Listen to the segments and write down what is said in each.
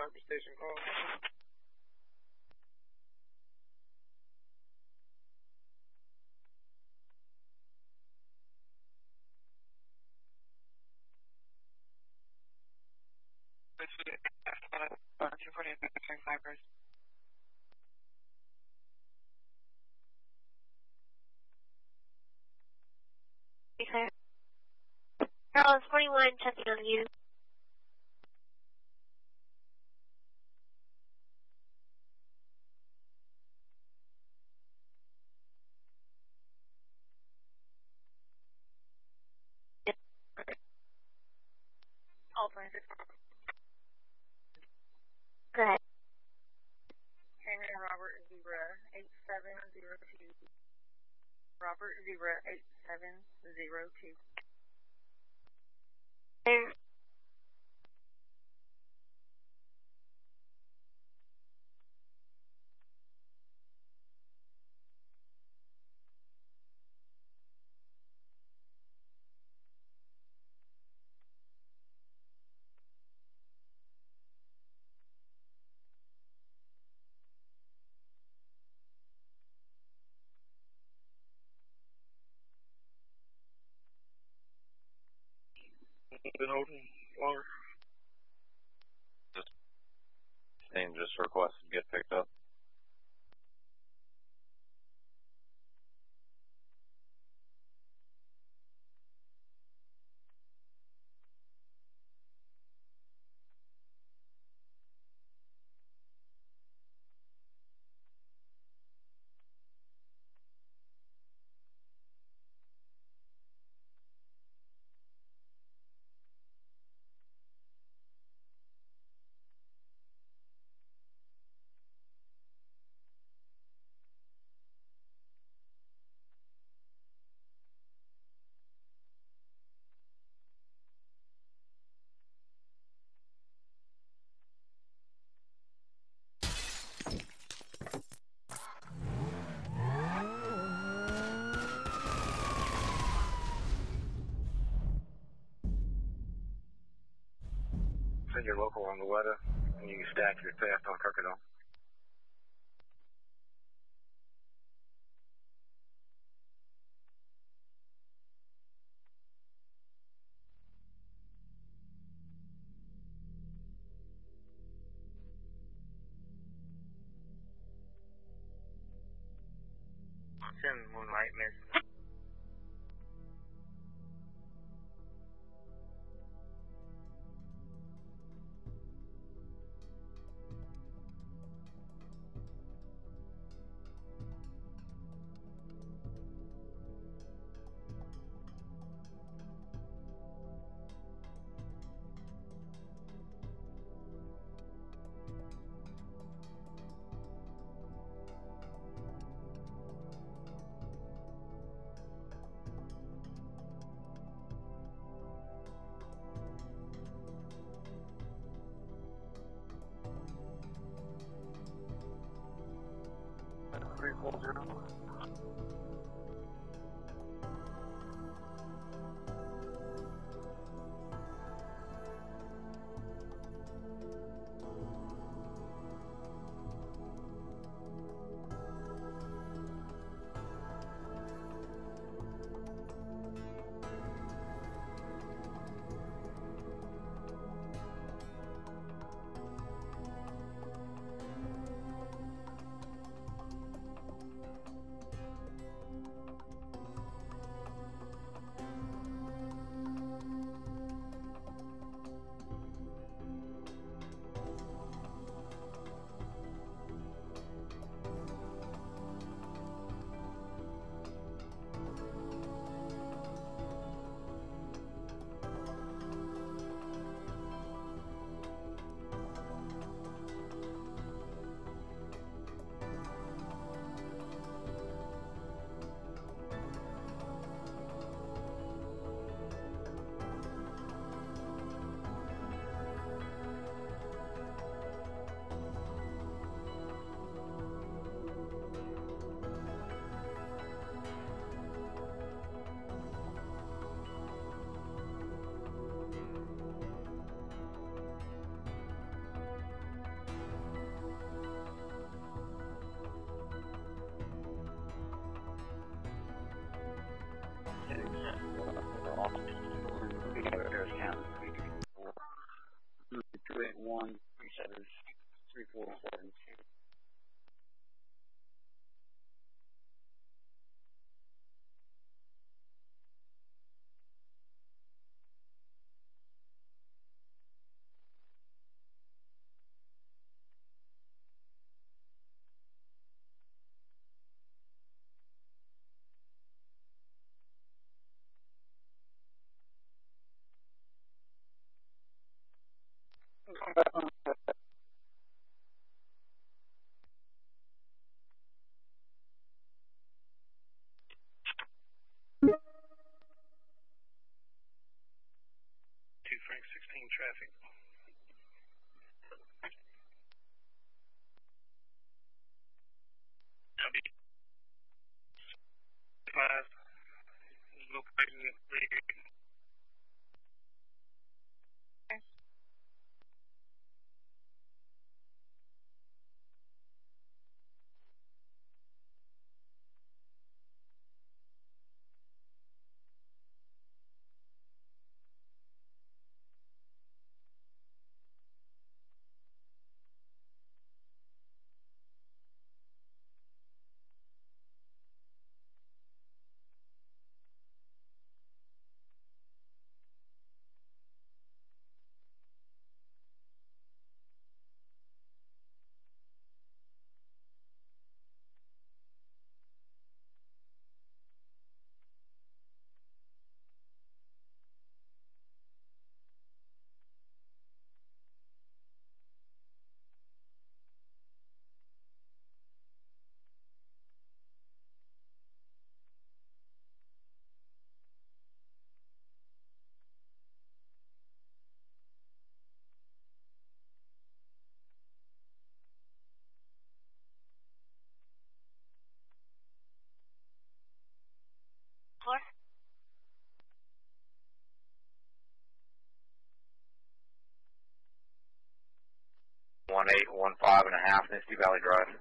Cyber Station call. Charles 41, checking on you. Alternative. Go ahead. Henry Robert 8702. Robert 8702. There. Been holding longer. Name just requested to get picked up. Send your local on the letter, and you can stack your theft on Kirkendall. Send Moonlight Miss. Harris County. 281 347. Frank 16 traffic. W5 is located in the Four. 1815.5 Misty Valley Drive.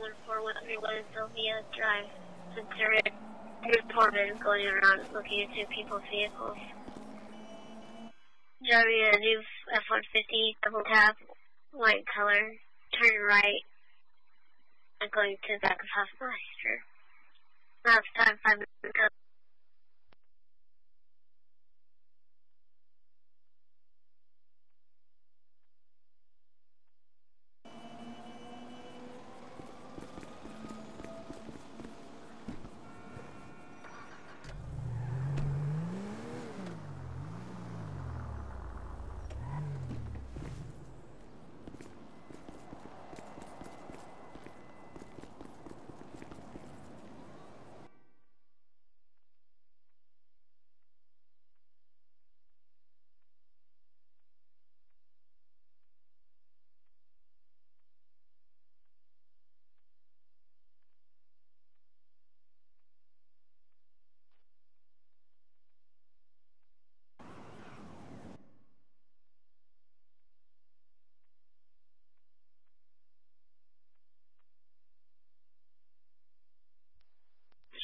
14131 Sylvia Drive. Since there is reported going around looking into people's vehicles. Driving a new F-150 double tap, white color, turn right, and going to the back of Hoffmeister. Last time 5 minutes ago.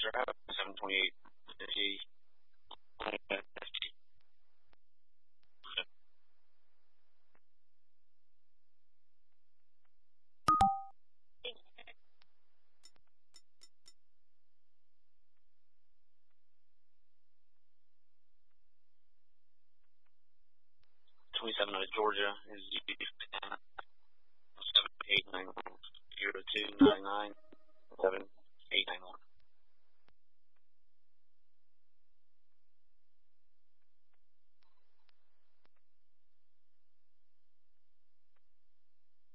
Sure, 728. 27 out of Georgia is 7891 0299 7891.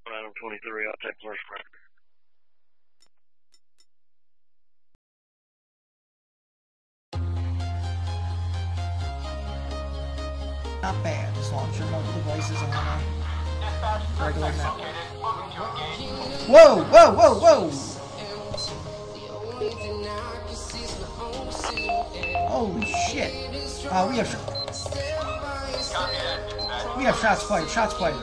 Item 23, I'll take first record. Not bad, as long as your mobile device is on a regular network. Whoa, whoa, whoa, whoa! Holy shit! We have shots fired. Shots fired.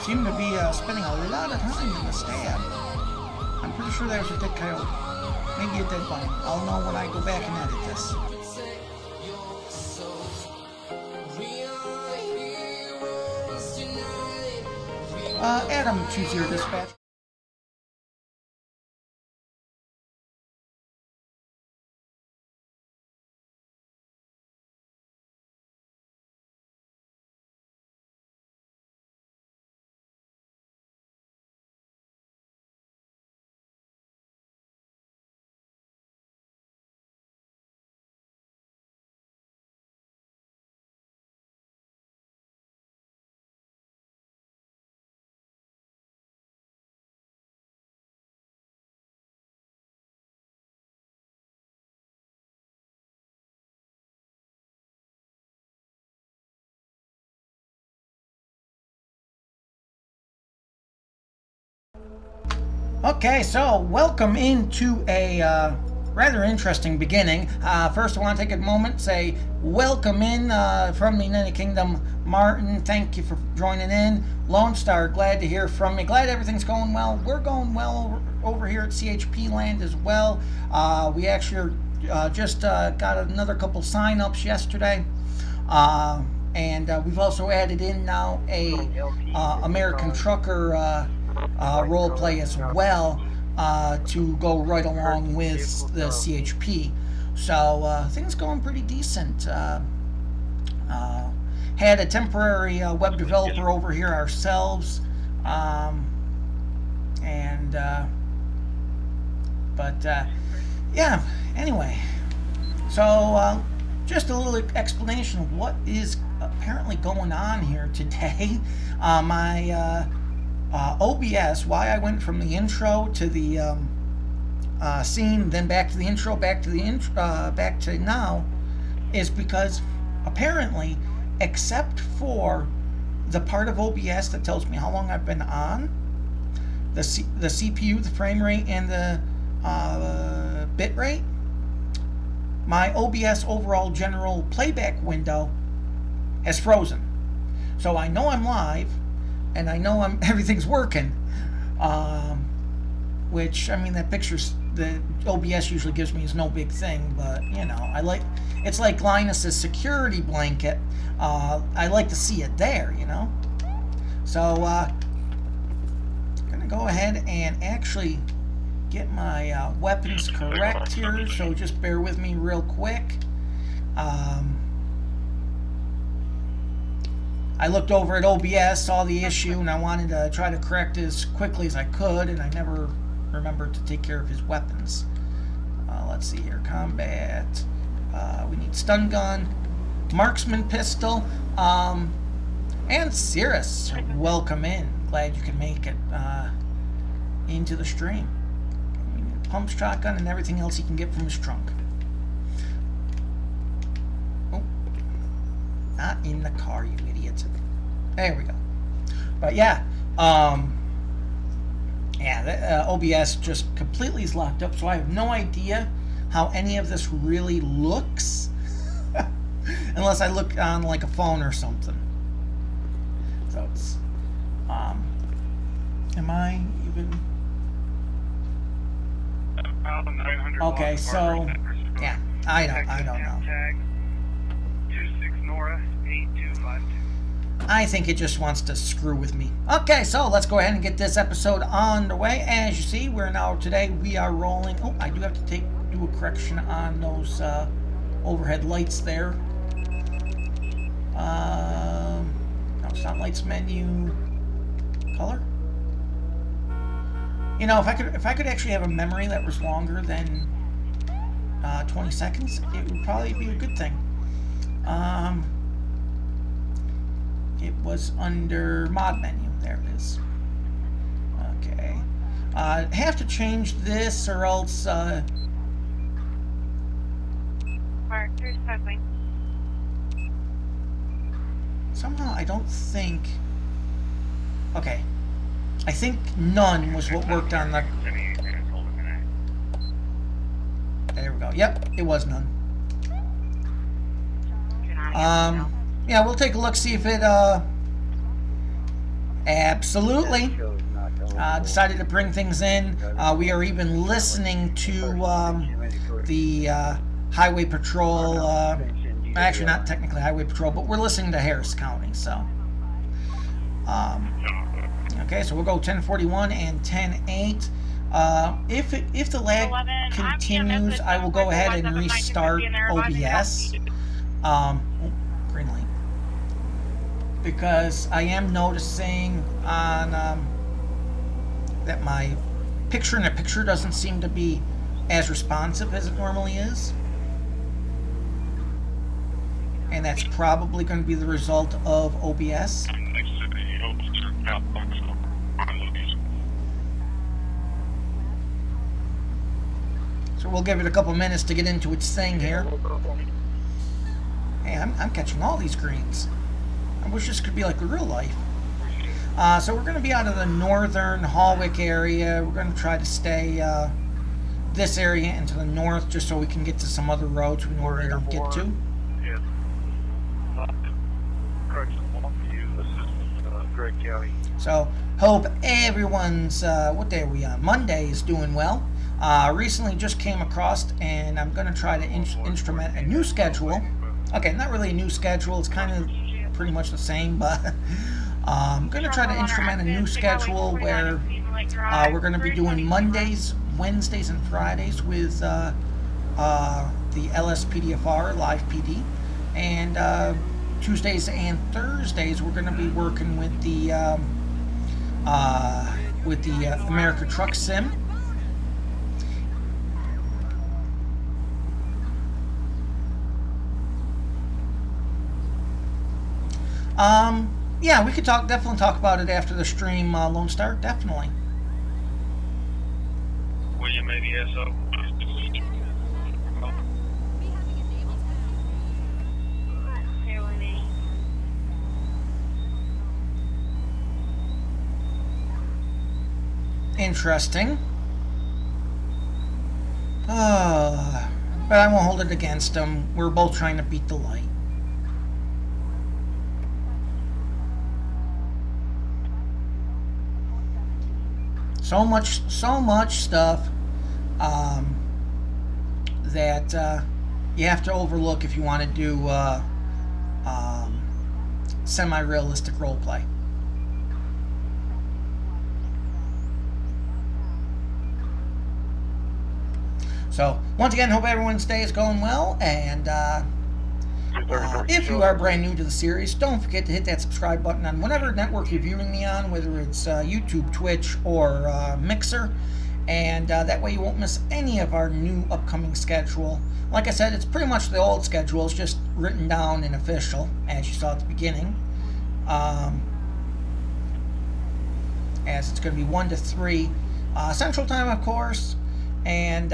Seem to be spending a lot of time in the stab. I'm pretty sure there's a dead coyote. Maybe a dead bunny. I'll know when I go back and edit this. Adam, choose your dispatch. Okay, so welcome into a rather interesting beginning. First, I want to take a moment and say welcome in from the United Kingdom. Martin, thank you for joining in. Lone Star, glad to hear from you. Glad everything's going well. We're going well over here at CHP land as well. We actually just got another couple sign-ups yesterday. And we've also added in now a American Trucker role play as well to go right along with the CHP. So things going pretty decent. Had a temporary web developer over here ourselves, but yeah, anyway, so just a little explanation of what is apparently going on here today. My OBS, why I went from the intro to the scene, then back to the intro, back to now, is because apparently, except for the part of OBS that tells me how long I've been on, the CPU, the frame rate, and the bit rate, my OBS overall general playback window has frozen. So I know I'm live, and I know everything's working. Which, I mean, that picture's, the OBS usually gives me is no big thing, but, you know, it's like Linus's security blanket. I like to see it there, you know? So, I'm gonna go ahead and actually get my weapons correct here, so just bear with me real quick. I looked over at OBS, saw the issue, and I wanted to try to correct it as quickly as I could, and I never remembered to take care of his weapons. Let's see here. Combat. We need stun gun, marksman pistol, and Cirrus. Welcome in. Glad you can make it into the stream. We need a pump shotgun and everything else he can get from his trunk. Oh, not in the car, you idiot. There we go. But yeah, OBS just completely is locked up, so I have no idea how any of this really looks unless I look on like a phone or something. So it's am I even okay? So yeah, I don't know. Tag 26 Nora 8252. I think it just wants to screw with me. Okay, so let's go ahead and get this episode on the way. As you see, we are rolling. Oh, I do have to do a correction on those overhead lights there. No, it's not lights menu. Color. You know, if I could actually have a memory that was longer than 20 seconds, it would probably be a good thing. It was under mod menu. There it is. Okay. Have to change this or else. Mark, here's fivem. Somehow I don't think. Okay. I think none was what worked on the. There we go. Yep, it was none. Yeah, we'll take a look, see if it, absolutely, decided to bring things in. We are even listening to, the, Highway Patrol, actually not technically Highway Patrol, but we're listening to Harris County, so. Okay, so we'll go 1041 and 10.8. If the lag continues, I will go ahead and restart OBS. Green light. Because I am noticing on that my picture in the picture doesn't seem to be as responsive as it normally is. And that's probably going to be the result of OBS. So we'll give it a couple minutes to get into its thing here. Hey, I'm catching all these greens. I wish this could be like the real life. So we're going to be out of the northern Hallwick area. We're going to try to stay this area and to the north just so we can get to some other roads we normally don't get to. So hope everyone's, what day are we on? Monday is doing well. Recently just came across and I'm going to try to instrument a new schedule. Okay, not really a new schedule. It's kind of pretty much the same, but I'm going to try to instrument a new schedule where we're going to be doing Mondays, Wednesdays, and Fridays with the LSPDFR, LivePD, and Tuesdays and Thursdays we're going to be working with the America Truck Sim. Yeah, we could definitely talk about it after the stream, Lone Star, definitely. Will you maybe SO? Interesting. But I won't hold it against them. We're both trying to beat the light. So much stuff that you have to overlook if you want to do semi-realistic roleplay. So, once again, hope everyone's day is going well, and if you are brand new to the series, don't forget to hit that subscribe button on whatever network you're viewing me on, whether it's YouTube, Twitch, or Mixer, and that way you won't miss any of our new upcoming schedule. Like I said, it's pretty much the old schedule, it's just written down and official, as you saw at the beginning. As it's going to be 1 to 3 Central Time, of course, and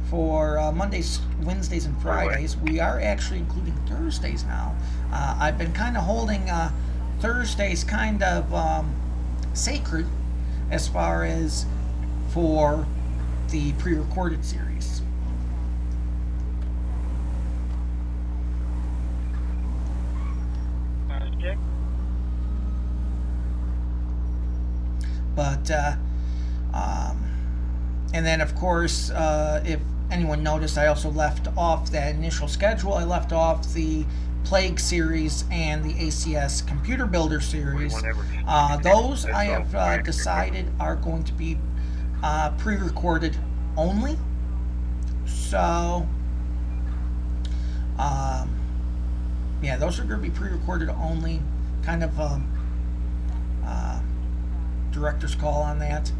for Mondays, Wednesdays, and Fridays, we are actually including Thursdays now. I've been kind of holding Thursdays kind of sacred as far as for the pre-recorded series. But and then of course, if anyone noticed, I also left off that initial schedule. I left off the Plague series and the ACS Computer Builder series. Those I have decided are going to be pre-recorded only. So yeah, those are going to be pre-recorded only. Kind of director's call on that.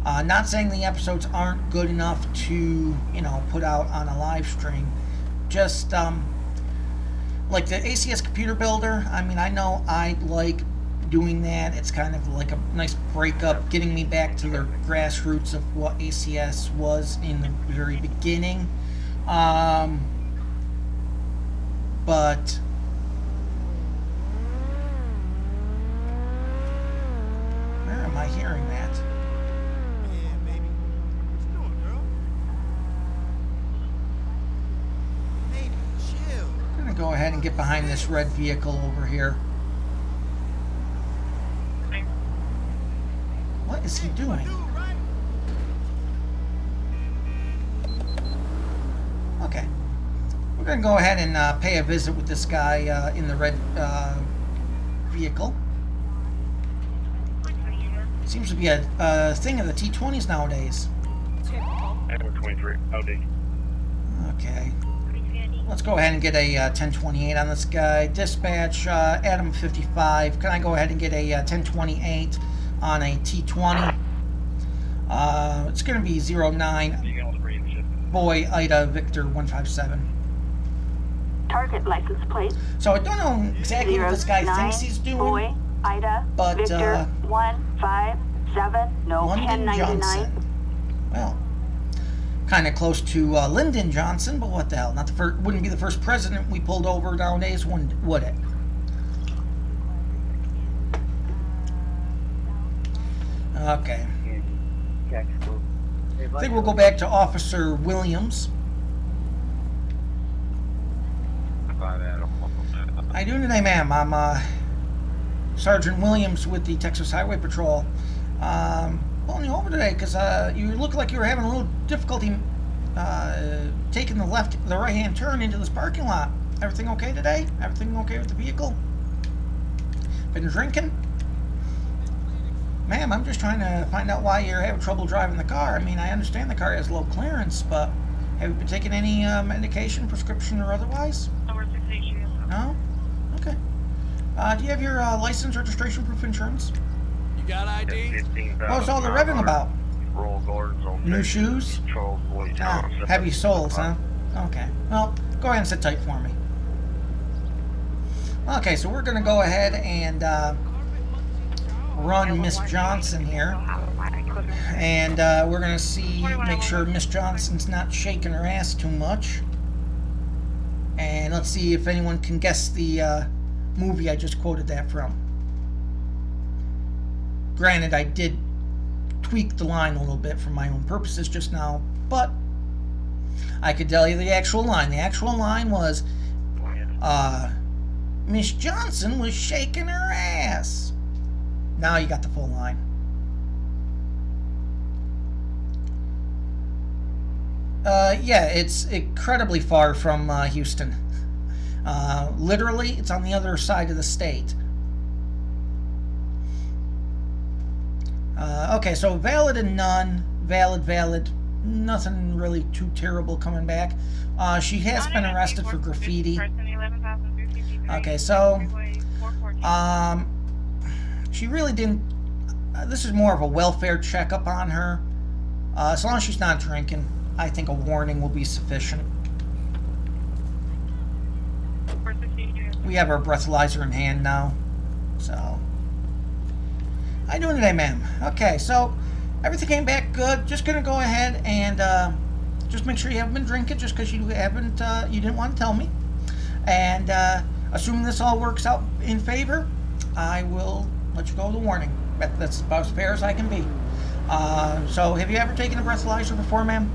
Not saying the episodes aren't good enough to, you know, put out on a live stream. Just like the ACS Computer Builder, I mean, I know I like doing that. It's kind of like a nice breakup, getting me back to the grassroots of what ACS was in the very beginning. But where am I hearing that? Go ahead and get behind this red vehicle over here. What is he doing? Okay. We're going to go ahead and pay a visit with this guy in the red vehicle. Seems to be a thing of the T-20s nowadays. 23, OD. Okay. Let's go ahead and get a 1028 on this guy. Dispatch, Adam 55. Can I go ahead and get a 1028 on a T20? It's going to be 09 Boy Ida Victor 157. Target license plate. So I don't know exactly what this guy thinks he's doing. Boy Ida but Victor 157. No, London 1099. Johnson. Well, kind of close to Lyndon Johnson, but what the hell? Not the first. Wouldn't be the first president we pulled over nowadays, would it? Okay. I think we'll go back to Officer Williams. How you doing today, ma'am? I'm Sergeant Williams with the Texas Highway Patrol. Pulling you over today because you look like you were having a little difficulty taking the right-hand turn into this parking lot. Everything okay today? Everything okay with the vehicle? Been drinking? Ma'am, I'm just trying to find out why you're having trouble driving the car. I mean, I understand the car has low clearance, but have you been taking any medication, prescription, or otherwise? No? Okay. Do you have your license, registration, proof, insurance? You got ID? What's all the revving about? New shoes? Heavy soles, huh? Okay. Well, go ahead and sit tight for me. Okay, so we're going to go ahead and run Miss Johnson here. And we're going to make sure Miss Johnson's not shaking her ass too much. And let's see if anyone can guess the movie I just quoted that from. Granted, I did tweak the line a little bit for my own purposes just now, but I could tell you the actual line. The actual line was, Miss Johnson was shaking her ass. Now you got the full line. Yeah, it's incredibly far from Houston. Literally, it's on the other side of the state. Okay, so valid and none. Valid. Nothing really too terrible coming back. She has been arrested for graffiti. Okay, so she really didn't. This is more of a welfare checkup on her. As long as she's not drinking, I think a warning will be sufficient. We have our breathalyzer in hand now. So, how you doing today, ma'am? Okay, so everything came back good. Just gonna go ahead and just make sure you haven't been drinking, just because you haven't, you didn't want to tell me. And assuming this all works out in favor, I will let you go with a warning. That's about as fair as I can be. So, have you ever taken a breathalyzer before, ma'am?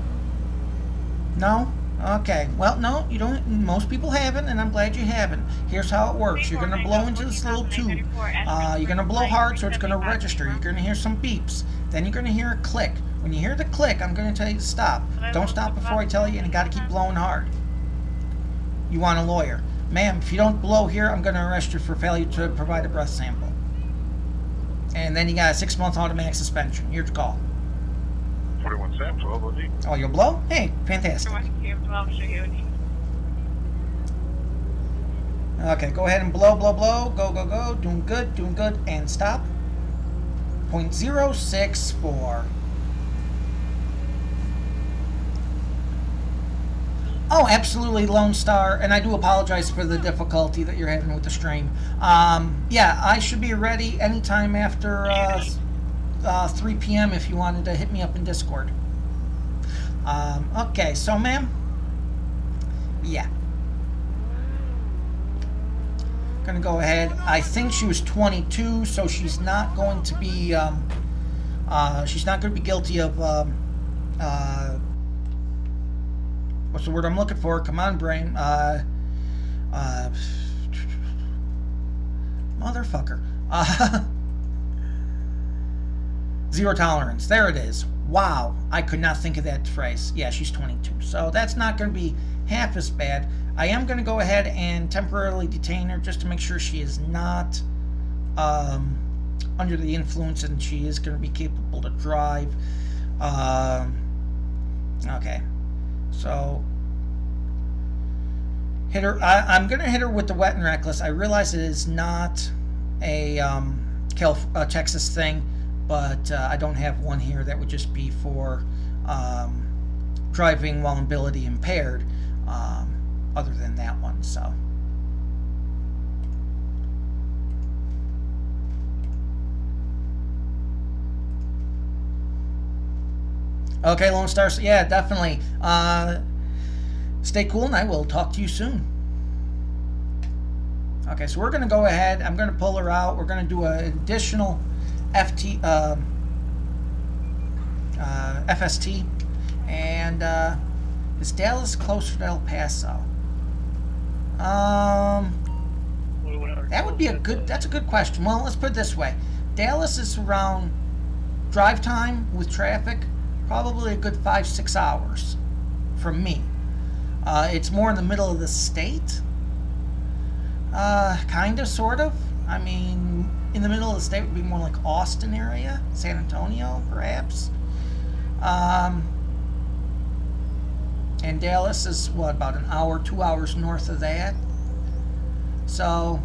No? Okay. Well, no, you don't. Most people haven't, and I'm glad you haven't. Here's how it works. You're going to blow into this little tube. You're going to blow hard, so it's going to register. You're going to hear some beeps. Then you're going to hear a click. When you hear the click, I'm going to tell you to stop. Don't stop before I tell you, and you got to keep blowing hard. You want a lawyer. Ma'am, if you don't blow here, I'm going to arrest you for failure to provide a breath sample. And then you got a 6-month automatic suspension. Here's your call. 41 Sam, 12 OD. Oh, you'll blow? Hey, fantastic. Okay, go ahead and blow. Go. Doing good. And stop. 0.064. Oh, absolutely, Lone Star, and I do apologize for the difficulty that you're having with the stream. Yeah, I should be ready anytime after 3 p.m. if you wanted to hit me up in Discord. Okay, so, ma'am, yeah. Gonna go ahead. I think she was 22, so she's not going to be, she's not going to be guilty of, what's the word I'm looking for? Come on, brain. Motherfucker. Zero tolerance. There it is. Wow. I could not think of that phrase. Yeah, she's 22. So that's not going to be half as bad. I am going to go ahead and temporarily detain her just to make sure she is not under the influence and she is going to be capable to drive. Okay. So, hit her. I'm going to hit her with the wet and reckless. I realize it is not a Texas thing, but I don't have one here that would just be for driving while mobility impaired, other than that one. So, okay, Lone Star. Yeah, definitely. Stay cool, and I will talk to you soon. Okay, so we're going to go ahead. I'm going to pull her out. We're going to do an additional FST. And is Dallas closer to El Paso? That would be a good. That's a good question. Well, let's put it this way. Dallas is around drive time with traffic, probably a good 5-6 hours from me. It's more in the middle of the state. Kind of, sort of. I mean, in the middle of the state would be more like Austin area, San Antonio, perhaps. And Dallas is, what, about an hour, 2 hours north of that. So,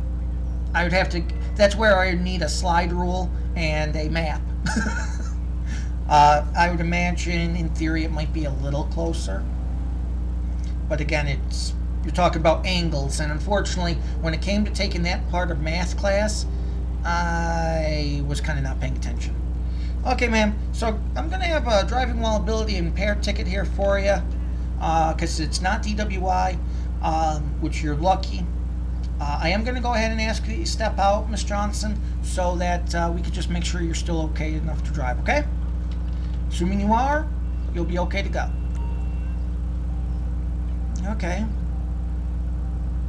I would have to, that's where I would need a slide rule and a map. I would imagine, in theory, it might be a little closer. But again, you're talking about angles, and unfortunately, when it came to taking that part of math class, I was kind of not paying attention. Okay, ma'am, so I'm going to have a driving while mobility impaired ticket here for you, because it's not DWI, which you're lucky. I am going to go ahead and ask you to step out, Miss Johnson, so that we could just make sure you're still okay enough to drive, okay? Assuming you are, you'll be okay to go. Okay.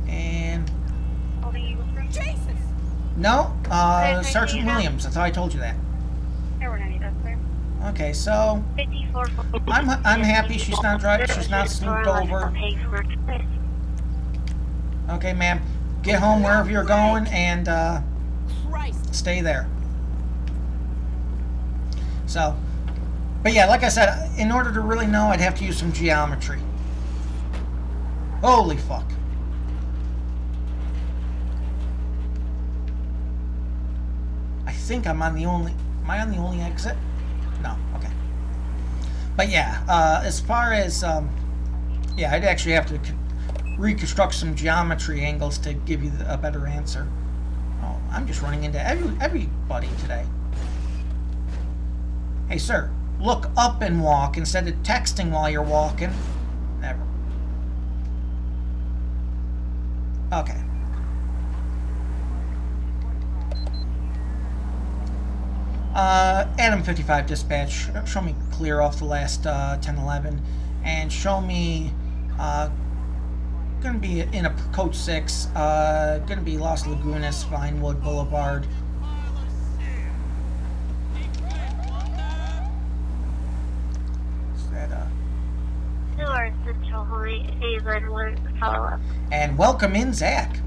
And... Jason! No, Sergeant Williams. I thought I told you that. There were any, that's clear. Okay, so... 54 I'm happy she's not driving. She's not snooped over. Okay, ma'am. Get home wherever you're going and stay there. So, but yeah, like I said, in order to really know, I'd have to use some geometry. Holy fuck. I think I'm on the only... Am I on the only exit? No, okay. But yeah, as far as... yeah, I'd actually have to reconstruct some geometry angles to give you a better answer. Oh, I'm just running into everybody today. Hey, sir, look up and walk instead of texting while you're walking. Never. Okay. Adam 55 dispatch, show me clear off the last 1011 and show me gonna be in a code 6, gonna be Los Lagunas, Vinewood Boulevard. Is that North Central Haven, one follow up. and welcome in Zach.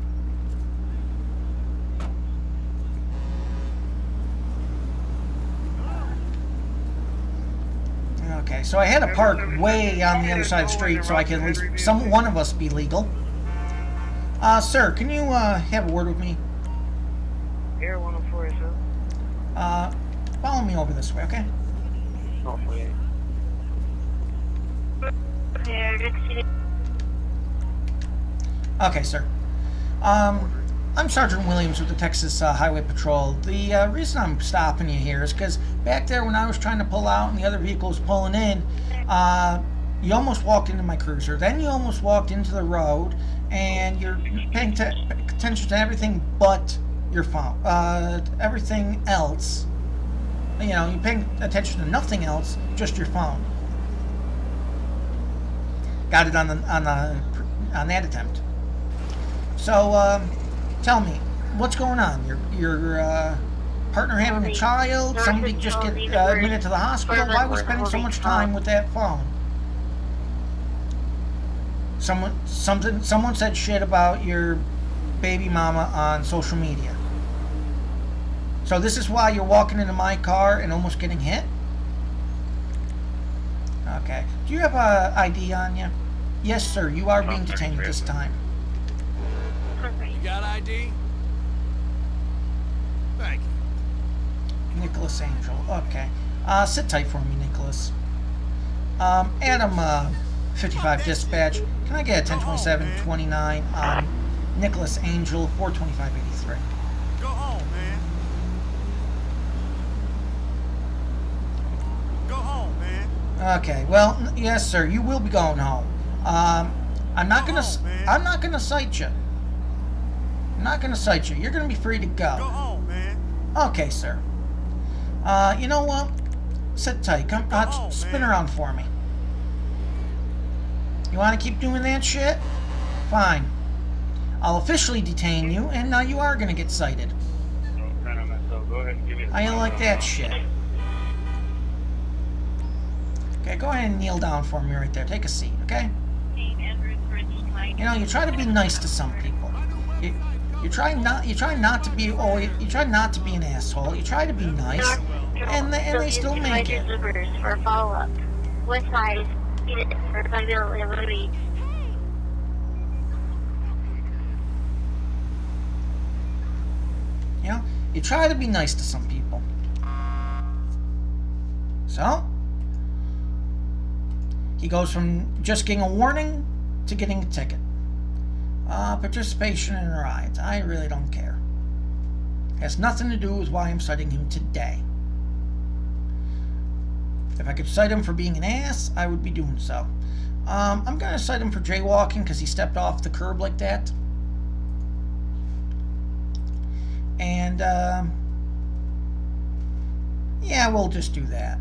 Okay, so I had to park way on the other side of the street so I can at least one of us be legal. Sir, can you have a word with me? Here, 104, sir. Follow me over this way, okay? 148. Okay, sir. I'm Sergeant Williams with the Texas Highway Patrol. The reason I'm stopping you here is because back there when I was trying to pull out and the other vehicle was pulling in, you almost walked into my cruiser. Then you almost walked into the road, and you're paying attention to everything but your phone. Everything else, you know, you're paying attention to nothing else, just your phone. Got it on that attempt. So, tell me, what's going on? Your partner having a child? Somebody just get admitted to the hospital? Why are we spending so much time with that phone? Someone said shit about your baby mama on social media. So this is why you're walking into my car and almost getting hit? Okay. Do you have a ID on you? Yes, sir. You are being detained at this time. You got ID? Thank you. Nicholas Angel. Okay. Sit tight for me, Nicholas. Adam 55 dispatch. Can I get a 1027-29 on Nicholas Angel 42583? Go home, man. Go home, man. Okay. Well, yes, sir. You will be going home. I'm not gonna cite you. I'm not gonna cite you. You're gonna be free to go. Go home, man. Okay, sir. You know what? Sit tight. Come, spin around for me. You want to keep doing that shit? Fine. I'll officially detain you, and now you are gonna get cited. How you like that shit? Okay, go ahead and kneel down for me right there. Take a seat, okay? You know, you try to be nice to some people. You try not to be an asshole. You try to be nice, and they still make it. For follow up. What size? For you know, you try to be nice to some people. So he goes from just getting a warning to getting a ticket. Participation in rides. I really don't care. Has nothing to do with why I'm citing him today. If I could cite him for being an ass, I would be doing so. I'm going to cite him for jaywalking because he stepped off the curb like that. And, yeah, we'll just do that.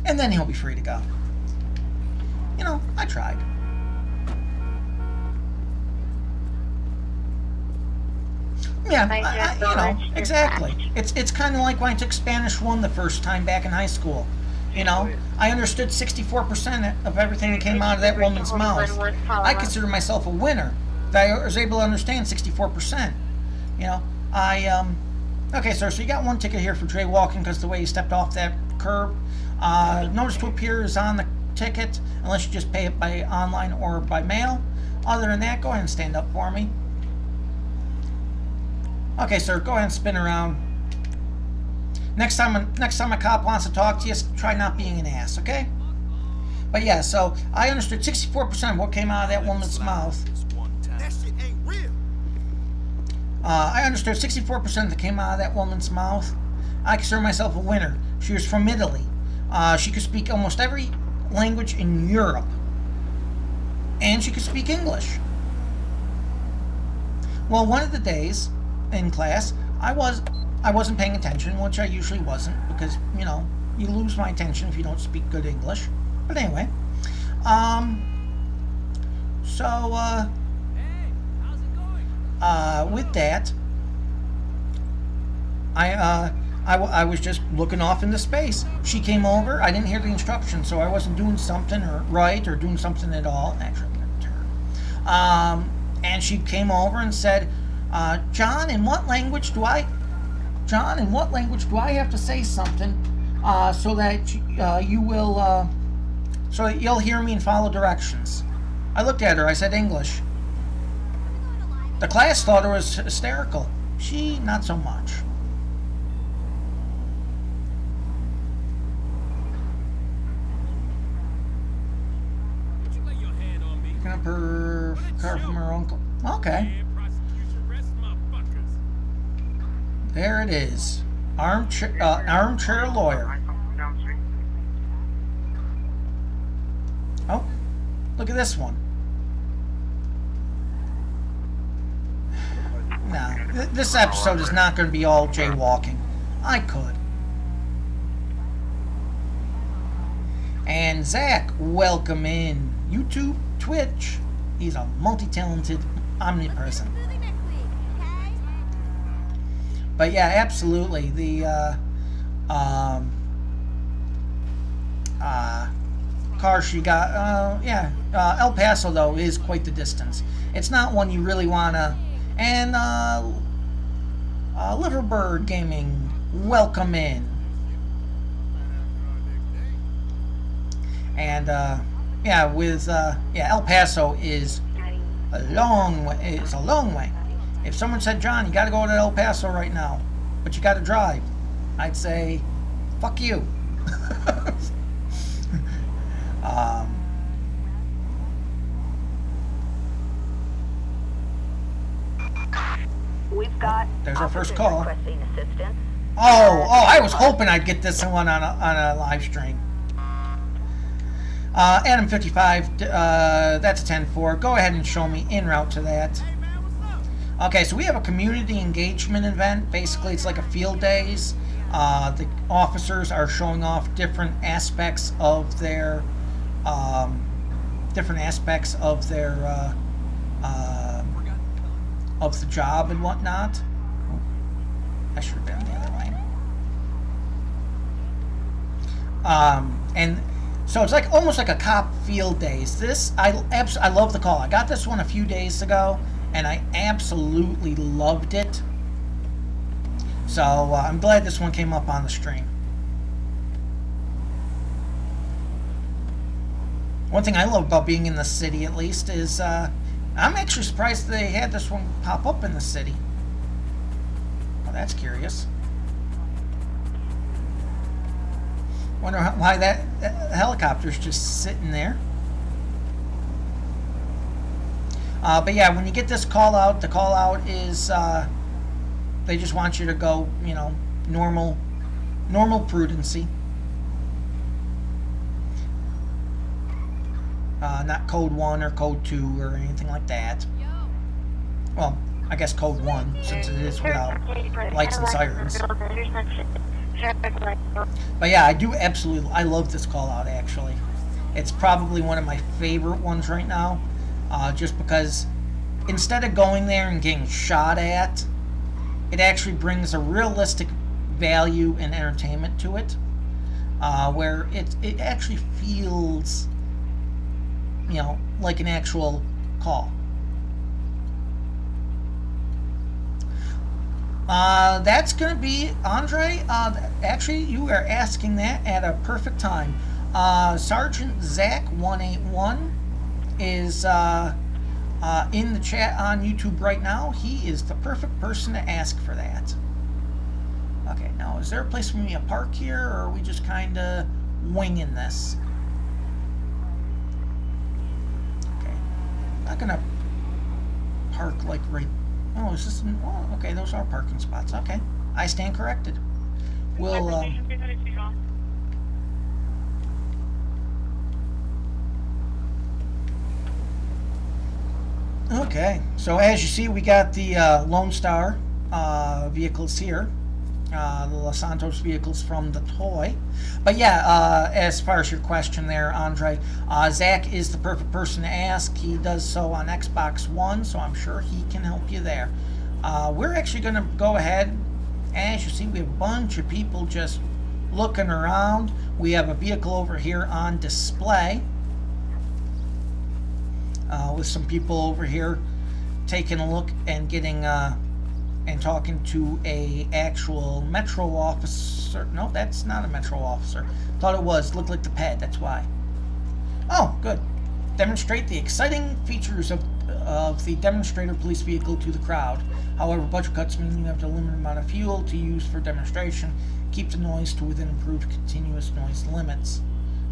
And then he'll be free to go. You know, I tried. Yeah, you know, exactly. It's kind of like when I took Spanish 1 the first time back in high school. You know, I understood 64% of everything that came out of that woman's mouth. I consider myself a winner. That I was able to understand 64%. You know, okay, sir, so you got 1 ticket here for jaywalking because the way you stepped off that curb. Notice to appear is on the ticket, unless you just pay it by online or by mail. Other than that, go ahead and stand up for me. Okay, sir, go ahead and spin around. Next time a cop wants to talk to you, try not being an ass, okay? But yeah, so I understood 64% of what came out of that woman's mouth. That shit ain't real. I understood 64% that came out of that woman's mouth. I consider myself a winner. She was from Italy. She could speak almost every language in Europe. And she could speak English. Well, one of the days in class, I wasn't paying attention, which I usually wasn't, because, you know, you lose my attention if you don't speak good English. But anyway, with that, I was just looking off into space. She came over. I didn't hear the instructions, so I wasn't doing something right or doing something at all. Actually, I'm going to turn. And she came over and said, John, in what language do I have to say something so that you will, so that you'll hear me and follow directions? I looked at her. I said English. The class thought it was hysterical. She, not so much. Picking up her car from her uncle. Okay. There it is. Armchair lawyer. Oh, look at this one. No, this episode is not going to be all jaywalking. I could. And Zach, welcome in. YouTube, Twitch. He's a multi-talented omnipresent. But yeah, absolutely. The car she got, El Paso though is quite the distance. It's not one you really wanna. And Liverbird Gaming, welcome in. And El Paso is a long way. It's a long way. If someone said, John, you got to go to El Paso right now, but you got to drive, I'd say, fuck you. We've got there's our first call. Requesting assistance. Oh, I was hoping I'd get this one on a live stream. Adam 55, that's a 10-4. Go ahead and show me en route to that. Okay, so we have a community engagement event. Basically, it's like a field days. The officers are showing off different aspects of their of the job and whatnot. I should have been the other lane. And so it's like almost like a cop field days. This I love the call. I got this one a few days ago, and I absolutely loved it. So I'm glad this one came up on the stream. One thing I love about being in the city, at least, is I'm actually surprised they had this one pop up in the city. Well, that's curious. Wonder why that helicopter's just sitting there. But yeah, when you get this call out, the call out is they just want you to go, you know, normal prudency. Not code 1 or code 2 or anything like that. Well, I guess code 1, since it is without lights and sirens. But yeah, I love this call out, actually. It's probably one of my favorite ones right now. Just because instead of going there and getting shot at, it actually brings a realistic value and entertainment to it, where it actually feels, you know, like an actual call. That's going to be, Andre, actually, you are asking that at a perfect time. Sergeant Zach 181 is in the chat on YouTube right now. He is the perfect person to ask for that. Okay, now, is there a place for me to park here, or are we just kind of winging this? Okay, I'm not going to park like right... Oh, is this... Oh, okay, those are parking spots. Okay, I stand corrected. We'll... Okay, so as you see, we got the Lone Star vehicles here. The Los Santos vehicles from the toy. But yeah, as far as your question there, Andre, Zach is the perfect person to ask. He does so on Xbox One, so I'm sure he can help you there. We're actually going to go ahead. As you see, we have a bunch of people just looking around. We have a vehicle over here on display, with some people over here taking a look and getting... and talking to a actual Metro officer. No, that's not a Metro officer. Thought it was. Looked like the pet. That's why. Oh, good. Demonstrate the exciting features of the demonstrator police vehicle to the crowd. However, budget cuts mean you have a limited amount of fuel to use for demonstration. Keep the noise to within approved continuous noise limits.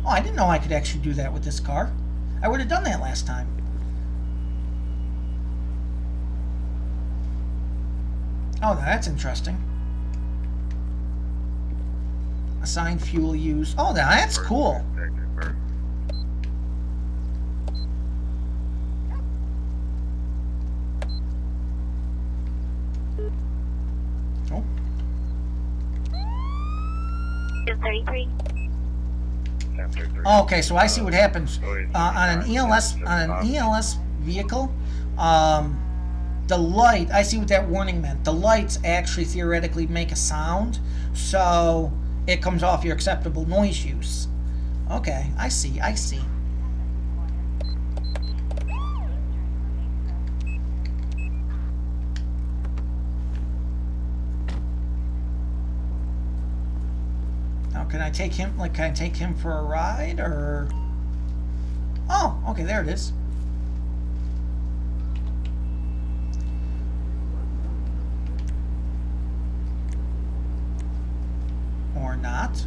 Oh, I didn't know I could actually do that with this car. I would have done that last time. Oh, that's interesting. Assign fuel use. Oh, that's cool. Oh. 233. Okay, so I see what happens on an ELS vehicle. The light, I see what that warning meant. The lights actually theoretically make a sound, so it comes off your acceptable noise use. Okay, I see, I see. Now, can I take him, like, can I take him for a ride, or... Oh, okay, there it is. Or not.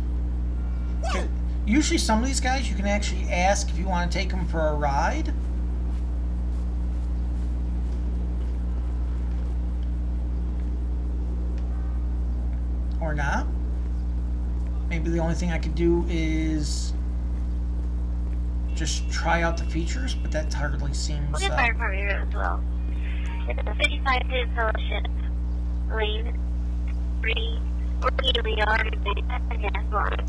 Usually some of these guys you can actually ask if you want to take them for a ride. Or not. Maybe the only thing I could do is just try out the features, but that hardly seems... We'll get fire department here as well. It's a 55 to fellowship. Lane 3. We are in the gas line.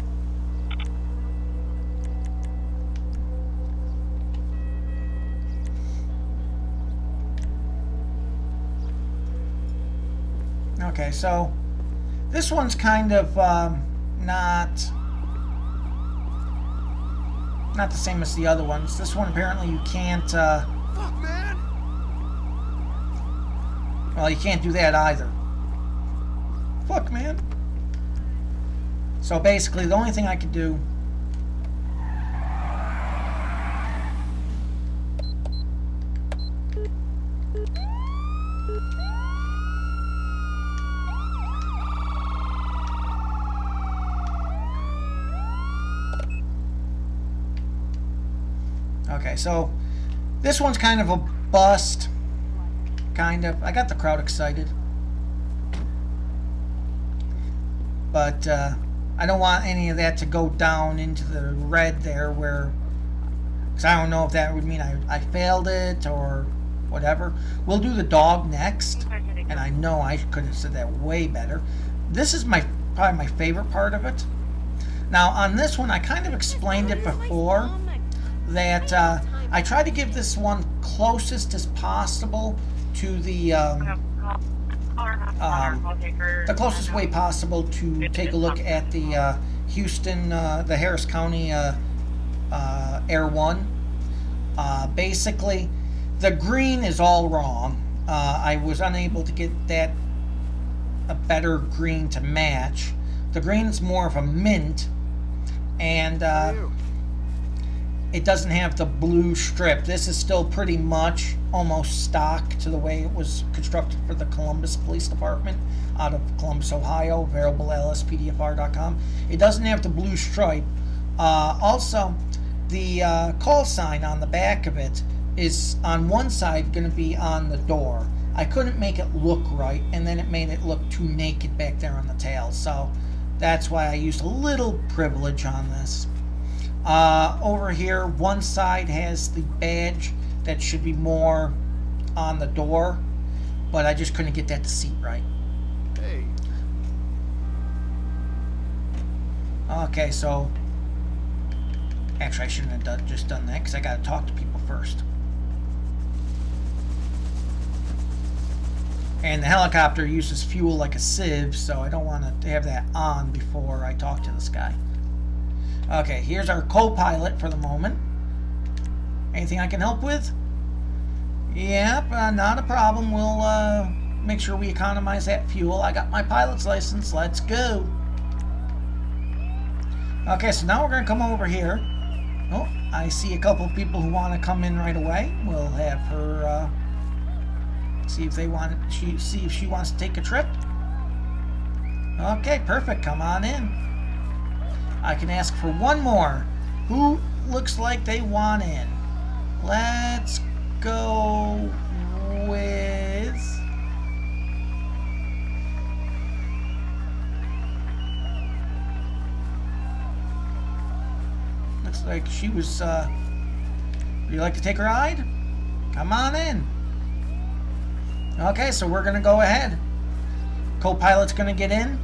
Okay, so this one's kind of not the same as the other ones. This one apparently you can't. Fuck, man. Well, you can't do that either. Fuck, man. So basically, the only thing I could do. Okay, so this one's kind of a bust. Kind of. I got the crowd excited. But I don't want any of that to go down into the red there where... Because I don't know if that would mean I failed it or whatever. We'll do the dog next. And I know I could have said that way better. This is probably my favorite part of it. Now, on this one, I kind of explained it before. That I try to give this one closest as possible to the the closest way possible to take a look at the Houston, the Harris County Air 1. Basically, the green is all wrong. I was unable to get that a better green to match. The green's more of a mint, and it doesn't have the blue strip. This is still pretty much almost stock to the way it was constructed for the Columbus Police Department out of Columbus, Ohio, available at LSPDFR.com. It doesn't have the blue stripe. Also, the call sign on the back of it is on one side going to be on the door. I couldn't make it look right, and then it made it look too naked back there on the tail. So that's why I used a little privilege on this. Over here, one side has the badge that should be more on the door, but I just couldn't get that to seat right. Hey. Okay, so actually I shouldn't have just done that because I got to talk to people first. And the helicopter uses fuel like a sieve, so I don't want to have that on before I talk to this guy. Okay, here's our co-pilot for the moment. Anything I can help with? Yep, not a problem. We'll make sure we economize that fuel. I got my pilot's license. Let's go. Okay, so now we're going to come over here. Oh, I see a couple of people who want to come in right away. We'll have her see if they want to, see if she wants to take a trip. Okay, perfect. Come on in. I can ask for one more. Who looks like they want in? Let's go with... Looks like she was, would you like to take a ride? Come on in. Okay, so we're going to go ahead. Co-pilot's going to get in.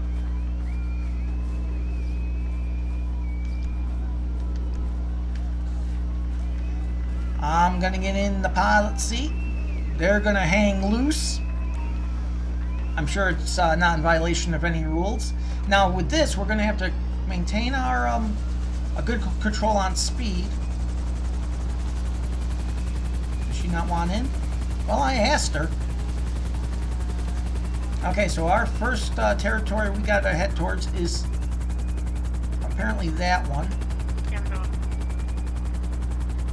I'm going to get in the pilot seat. They're going to hang loose. I'm sure it's not in violation of any rules. Now with this, we're going to have to maintain our a good control on speed. Does she not want in? Well, I asked her. Okay, so our first territory we got to head towards is apparently that one.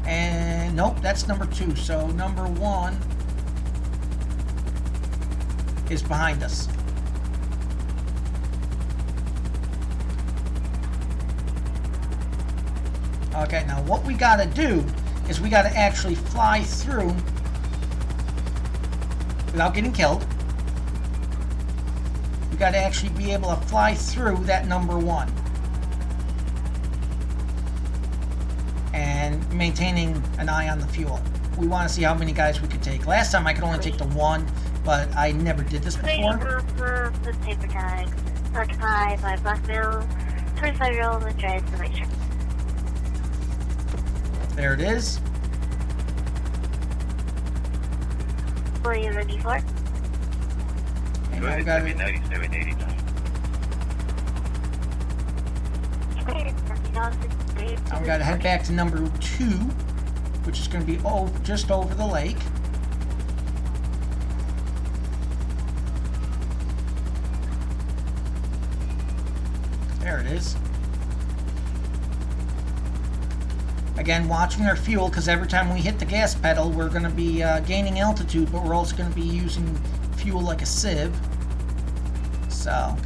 And nope, that's number 2. So number 1 is behind us. Okay, now what we got to do is we got to actually fly through without getting killed. We got to actually be able to fly through that number 1. And maintaining an eye on the fuel. We want to see how many guys we could take. Last time I could only take the 1, but I never did this before. The paper tag, occupied by black male, 25-year-old with dreads and white shirt. There it is. William 94. And Go ahead, we got 9789. Now we got to head back to number 2, which is going to be just over the lake. There it is. Again, watching our fuel, because every time we hit the gas pedal, we're going to be gaining altitude, but we're also going to be using fuel like a sieve. So...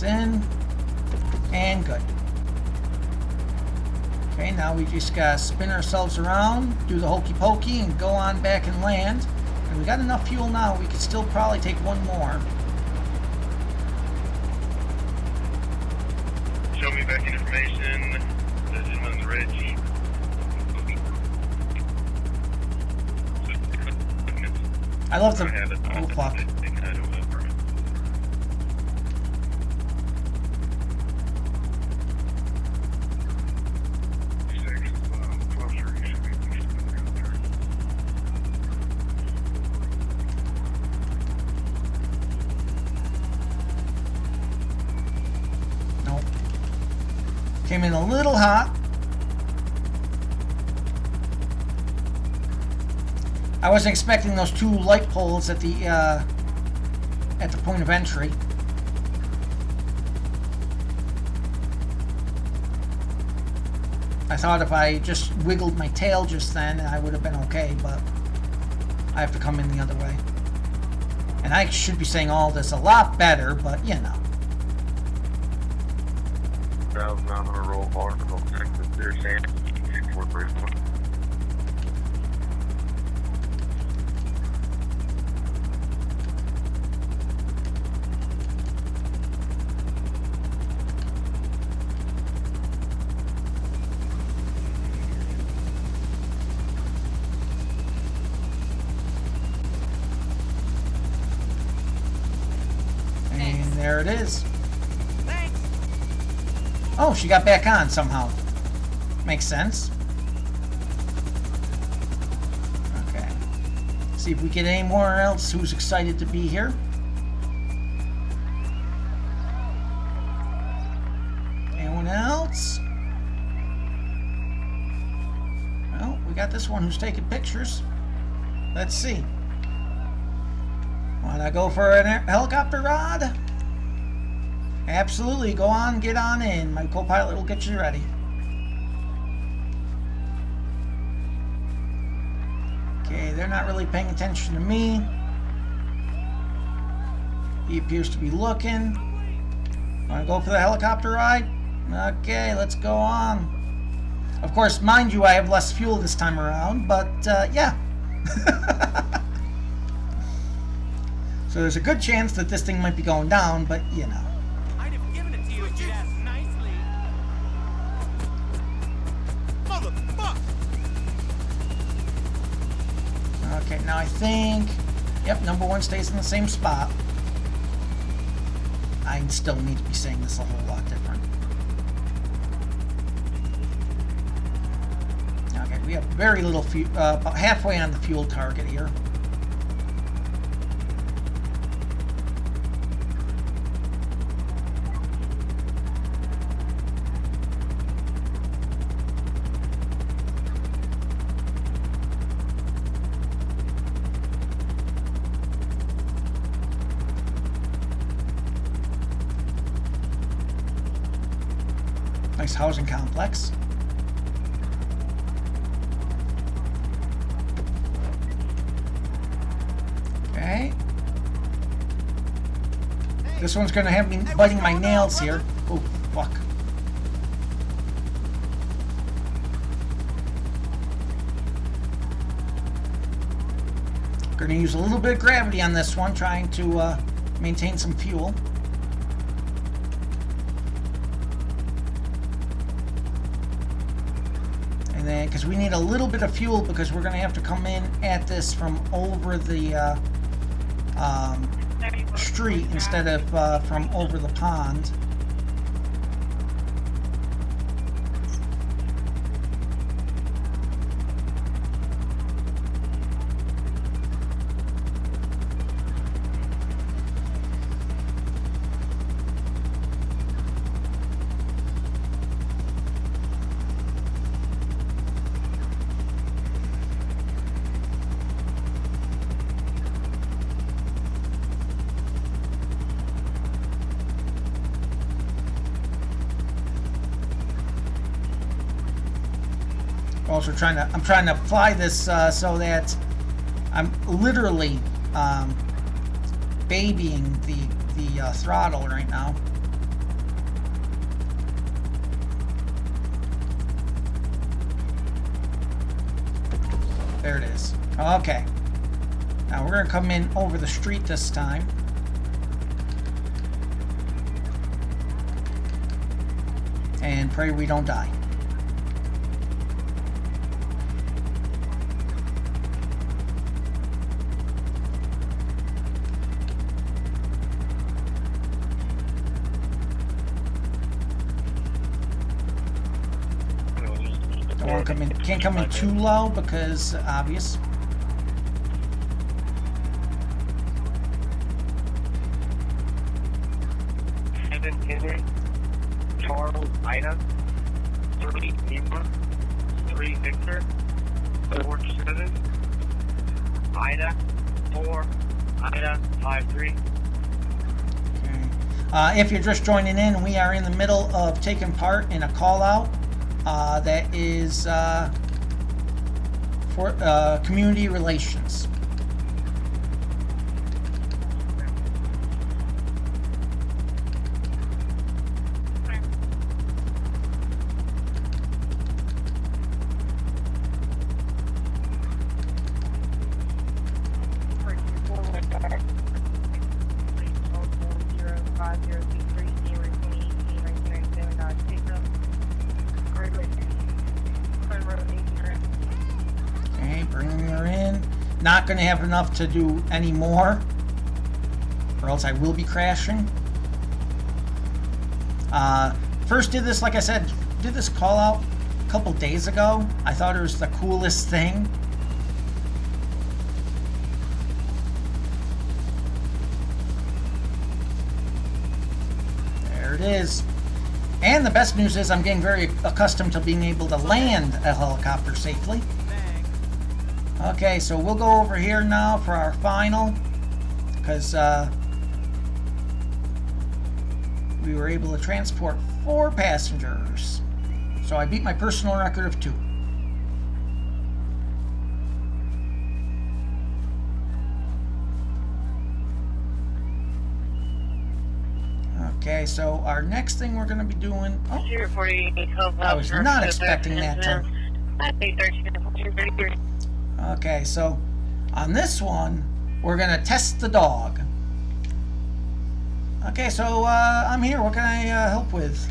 in and good. Okay, now we just gotta spin ourselves around, do the hokey pokey, and go on back and land. And we got enough fuel now, we could still probably take one more. me back in information. The gentleman in the red Jeep. I love the... Oh, fuck. Nope. Came in a little hot. I wasn't expecting those two light poles at the point of entry. I thought if I just wiggled my tail just then, I would have been okay, but I have to come in the other way. And I should be saying all this a lot better, but you know. I'm gonna roll hard and I'll check the clear sand. 6434. And there it is. Oh, she got back on somehow. Makes sense. Okay. See if we get any more else who's excited to be here. Anyone else? Well, we got this one who's taking pictures. Let's see. Want to go for a helicopter ride? Absolutely, go on, get on in. My co-pilot will get you ready. Okay, they're not really paying attention to me. He appears to be looking. Want to go for the helicopter ride? Okay, let's go on. Of course, mind you, I have less fuel this time around, but yeah. So there's a good chance that this thing might be going down, but you know. Okay, now I think, yep, number one stays in the same spot. I still need to be saying this a whole lot different. Okay, we have very little fuel, about halfway on the fuel target here. Nice housing complex. Okay. This one's gonna have me biting my nails here. Oh, fuck. Gonna use a little bit of gravity on this one, trying to maintain some fuel. And then, because we need a little bit of fuel, because we're going to have to come in at this from over the street instead of from over the pond. Also I'm trying to apply this so that I'm literally babying the throttle right now. There it is. Okay. Now we're going to come in over the street this time. and pray we don't die. Don't want to come in, can't come in too low because obvious. Henry, Charles, Ida, 3 Lima, 3 Victor, 4 7, Ida, 4, Ida, 5 3. Okay. If you're just joining in, we are in the middle of taking part in a call out that is for community relations. Not going to have enough to do any more, or else I will be crashing. First did this, like I said, did this call out a couple days ago. I thought it was the coolest thing. There it is. And the best news is I'm getting very accustomed to being able to land a helicopter safely. Okay, so we'll go over here now for our final, because we were able to transport 4 passengers. So I beat my personal record of 2. Okay, so our next thing we're going to be doing... Oh, I was not expecting that to... Okay, so on this one, we're going to test the dog. Okay, so I'm here. What can I help with?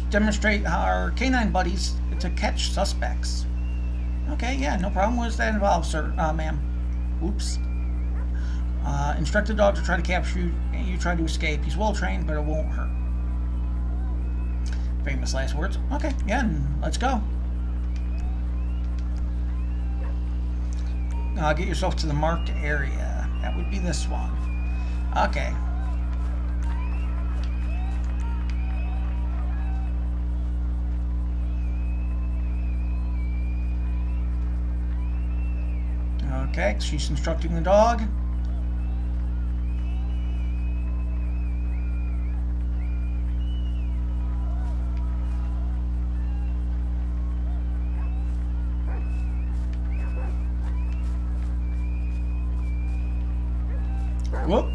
Demonstrate our canine buddies to catch suspects. Okay, yeah, no problem. What does that involve, sir? Ma'am. Oops. Instruct the dog to try to capture you. You try to escape. He's well trained, but it won't hurt. Famous last words. Okay, yeah, let's go. Get yourself to the marked area. That would be this one. Okay. Okay, she's instructing the dog. Whoop.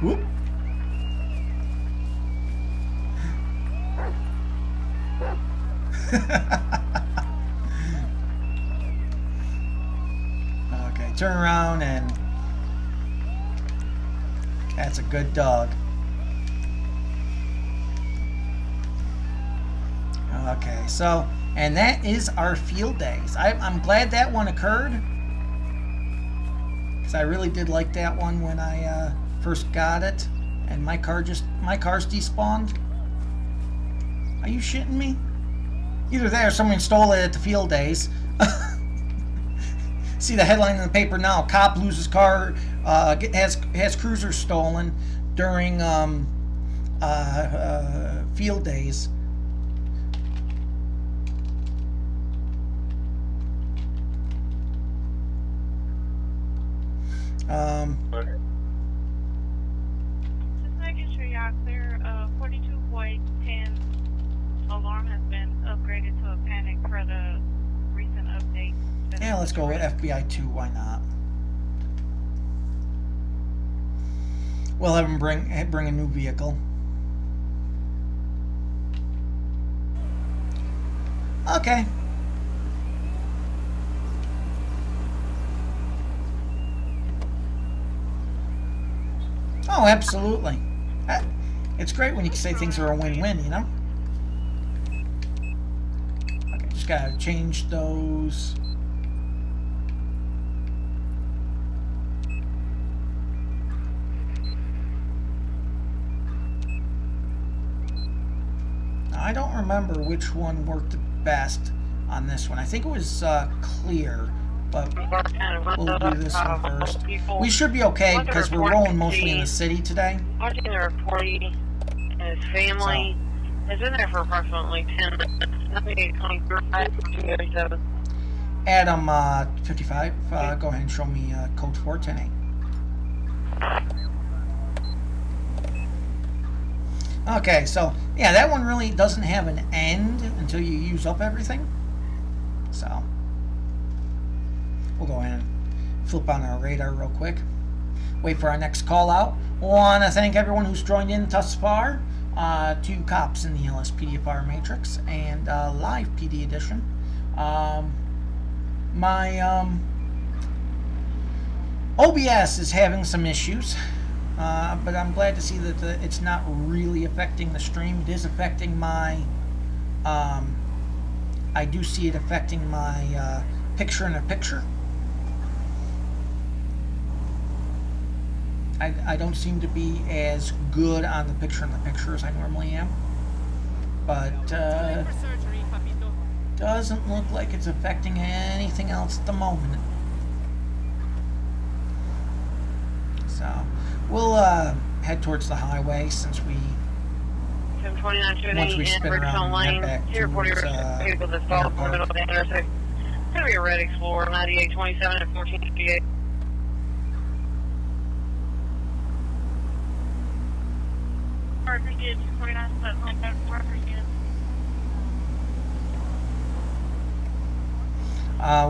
Whoop. Okay, turn around and that's a good dog. Okay, so and that is our field days. I'm glad that one occurred because I really did like that one when I first got it, and my car's despawned. Are you shitting me? Either that or someone stole it at the field days. See the headline in the paper now: cop loses car, has cruiser stolen during field days. Just making sure y'all clear 42.10 alarm has been upgraded to a panic for the recent update. Yeah, let's go with FBI 2. Why not? We'll have them bring a new vehicle. Okay. Oh, absolutely. It's great when you can say things are a win-win, you know? Okay, just gotta change those. Now, I don't remember which one worked the best on this one. I think it was clear. But we'll do this one first. We should be okay because we're rolling mostly in the city today. Watching the reporting and his family has been there for approximately 10 minutes. Nothing coming through. Adam 55, go ahead and show me code 410A. Okay, so yeah, that one really doesn't have an end until you use up everything. So we'll go ahead and flip on our radar real quick. Wait for our next call out. Want to thank everyone who's joined in thus far. 2 cops in the LSPDFR Matrix and LivePD edition. My OBS is having some issues, but I'm glad to see that it's not really affecting the stream. It is affecting my. I do see it affecting my picture-in-a-picture. I don't seem to be as good on the picture-in-the-picture as I normally am, but doesn't look like it's affecting anything else at the moment. So we'll head towards the highway since we once we spin around and head back towards people that fall in the middle of the intersection. It's going to be a red Explorer, 9827 and 1458.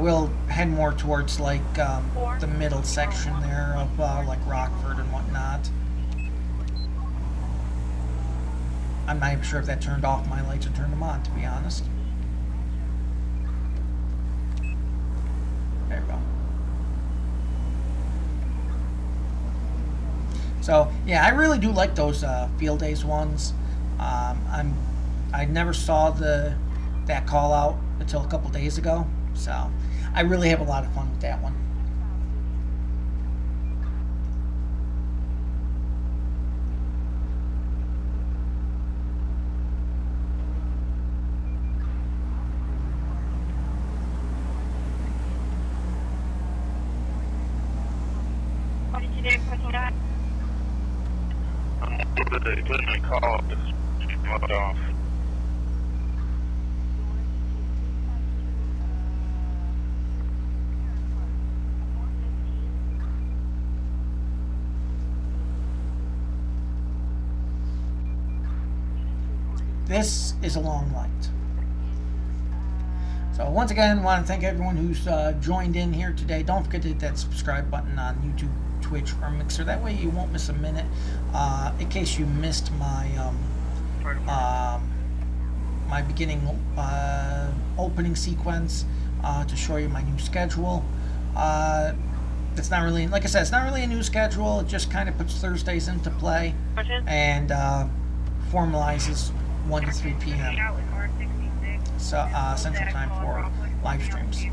We'll head more towards like the middle section there of like Rockford and whatnot. I'm not even sure if that turned off my lights or turned them on, to be honest. There we go. So yeah, I really do like those field days ones. I never saw that call out until a couple days ago, so I really have a lot of fun with that one. What did you do? Putting that? They put in a call, just locked off. This is a long light. So once again, I want to thank everyone who's joined in here today. Don't forget to hit that subscribe button on YouTube, Twitch, or Mixer. That way you won't miss a minute. In case you missed my my beginning opening sequence to show you my new schedule. It's not really, like I said, it's not really a new schedule. It just kind of puts Thursdays into play and formalizes 1 to 3 p.m. So Central Time for live streams.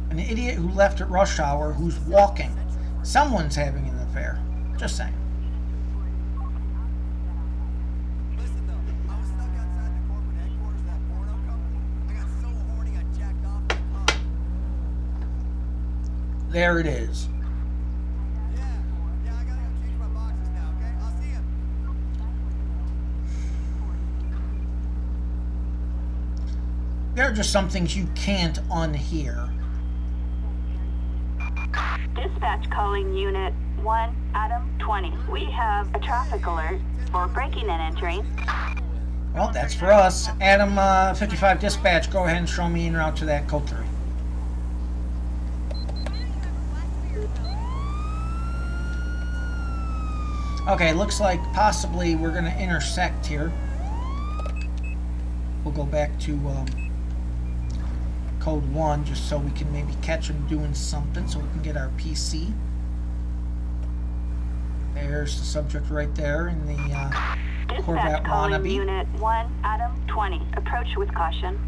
An idiot who left at rush hour who's walking. Someone's having an affair. Just saying. Listen though, I was stuck outside the corporate headquarters of that porno company. I got so horny I jacked off in the car. There it is. Yeah, I gotta go change my boxes now, okay? I'll see you. There are just some things you can't unhear Dispatch calling Unit 1, Adam 20. We have a traffic alert for breaking and entering. Well, that's for us. Adam 55 dispatch, go ahead and show me en route to that code 3. Okay, looks like possibly we're going to intersect here. We'll go back to code 1 just so we can maybe catch him doing something so we can get our PC. There's the subject right there in the Corvette Dispatch calling wannabe. Unit 1, Adam 20. Approach with caution.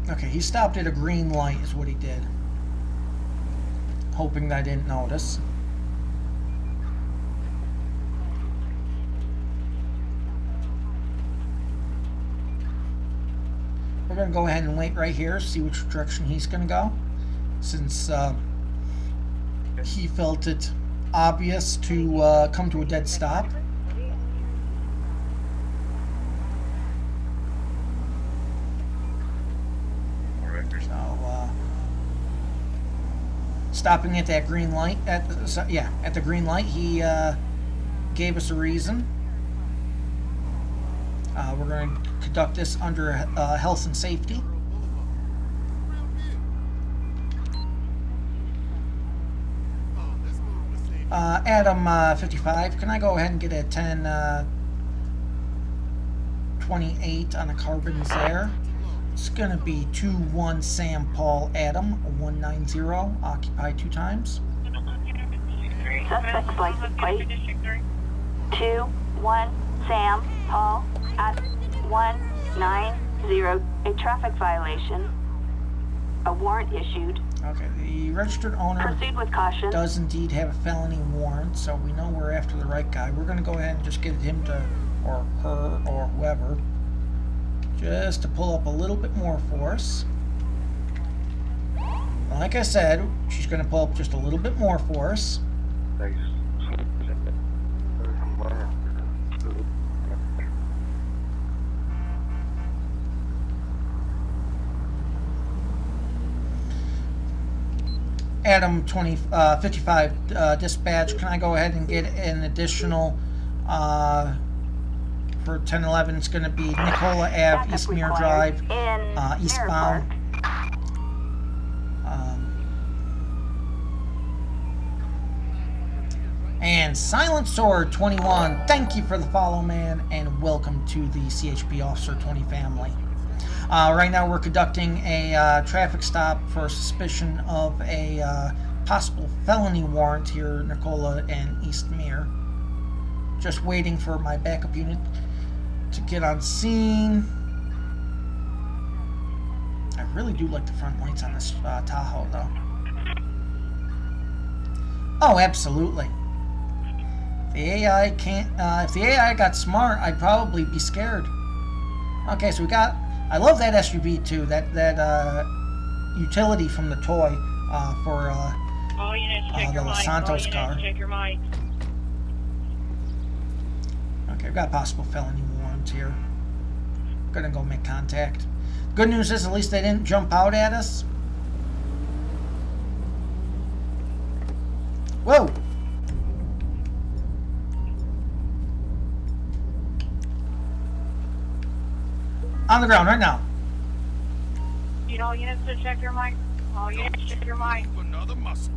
Okay, he stopped at a green light is what he did. Hoping that I didn't notice. We're going to go ahead and wait right here, see which direction he's going to go. Since he felt it obvious to come to a dead stop. So, stopping at that green light, at the green light, he gave us a reason. We're going to conduct this under health and safety. Adam 55, can I go ahead and get a 1028 on the carbons there? It's going to be 2-1 Sam Paul Adam 190, occupy 2 times. Suspect's license plate 2-1 Sam Paul at 190. A traffic violation. A warrant issued. Okay, the registered owner Proceed with caution. does indeed have a felony warrant, so we know we're after the right guy. We're going to go ahead and just get him to, or her, or whoever, just to pull up a little bit more for us. Like I said, she's going to pull up just a little bit more for us. Thanks. Adam 55 dispatch, can I go ahead and get an additional for 1011? It's going to be Nicola Ave, Eastmere Drive, eastbound. And Silent Sword 21, thank you for the follow, man, and welcome to the CHP Officer 20 family. Right now we're conducting a traffic stop for suspicion of a possible felony warrant here in Nicola and Eastmere. Just waiting for my backup unit to get on scene. I really do like the front lights on this Tahoe though. Oh, absolutely. If the AI can't, if the AI got smart, I'd probably be scared. Okay, so we got, I love that SUV too, that utility from the toy for the Los Santos car. Check your mic. Okay, we've got possible felony warrants here. Gonna go make contact. Good news is at least they didn't jump out at us. Whoa! On the ground right now. You know, you need to check your mic. Oh, you need to check your mic. Another muscle.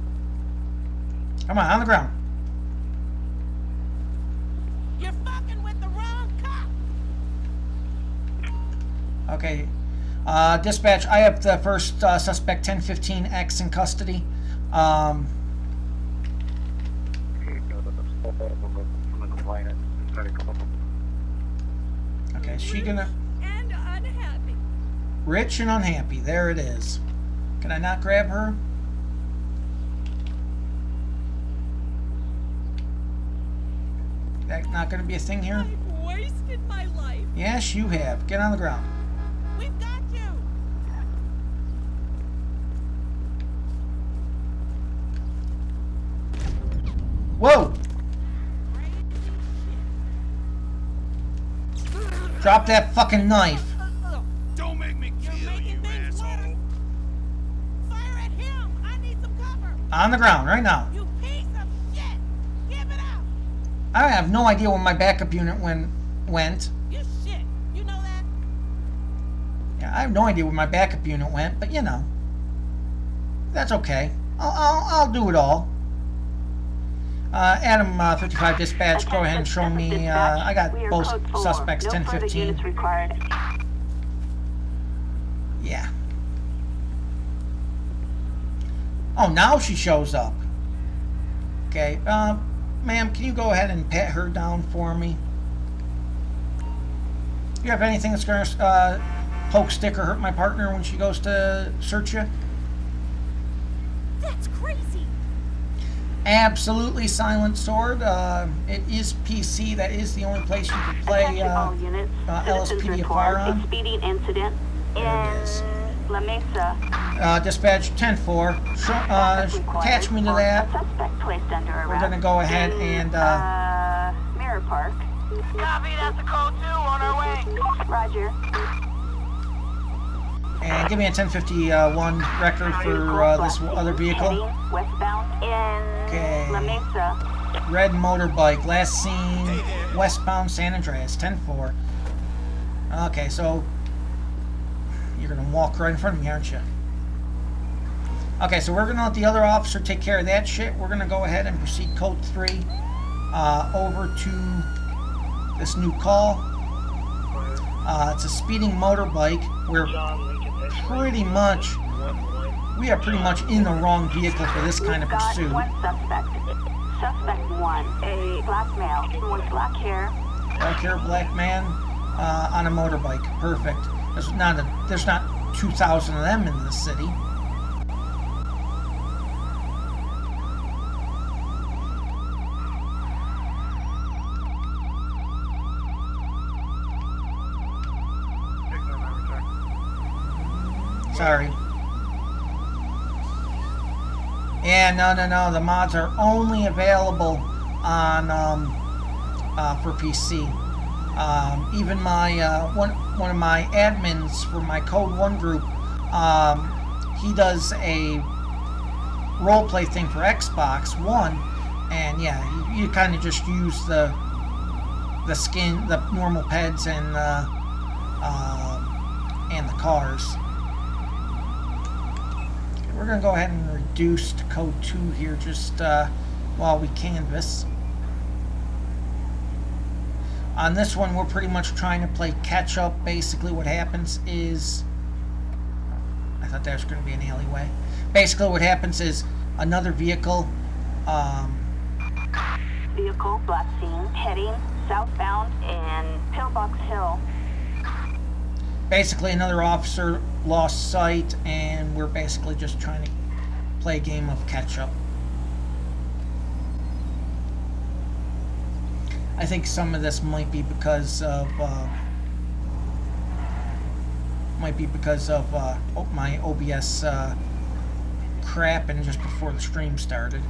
Come on the ground. You're fucking with the wrong cop. Okay. Dispatch, I have the first suspect 1015X in custody. Okay, is she gonna... And unhappy. Rich and unhappy. There it is. Can I not grab her? That not going to be a thing here? I've wasted my life. Yes, you have. Get on the ground. We've got you. Whoa! Drop that fucking knife. Don't make me kill you, asshole. On the ground right now. You piece of shit! Give it up! I have no idea where my backup unit went. You shit! You know that? Yeah, I have no idea where my backup unit went, but you know, that's okay. I'll do it all. Adam 55 dispatch, go ahead and show me. I got both suspects, 1015. Yeah. Oh, now she shows up. Okay, ma'am, can you go ahead and pat her down for me? You have anything that's going to poke, stick, or hurt my partner when she goes to search you? That's crazy! Absolutely, Silent Sword. It is PC. That is the only place you can play LSPDFR on. Speeding incident in La Mesa. Dispatch 10-4. Attach me to that. Suspect placed under arrest. We're going to go ahead and... Mirror Park. Copy, that's a code 2 on our way. Roger. And give me a 1051 record for this other vehicle. Westbound in La Mesa. Red motorbike. Last seen westbound San Andreas. 10-4. Okay, so... You're going to walk right in front of me, aren't you? Okay, so we're going to let the other officer take care of that shit. We're going to go ahead and proceed code 3 over to this new call. It's a speeding motorbike. We are pretty much in the wrong vehicle for this kind of pursuit. One suspect. Suspect 1, a black male with black hair. Black hair, black man on a motorbike. Perfect. There's not 2,000 of them in this city. Sorry. Yeah, no. The mods are only available on for PC. Even my one of my admins for my Code 1 group, he does a roleplay thing for Xbox One, and yeah, you kind of just use the skin, the normal peds, and the cars. Okay, we're gonna go ahead and reduce to Code 2 here, just while we canvass. On this one, we're pretty much trying to play catch-up. Basically, what happens is... I thought there was going to be an alleyway. Basically, what happens is another vehicle... Vehicle, black scene, heading southbound in Pillbox Hill. Basically, another officer lost sight, and we're basically just trying to play a game of catch-up. I think some of this might be because of my OBS crapping just before the stream started.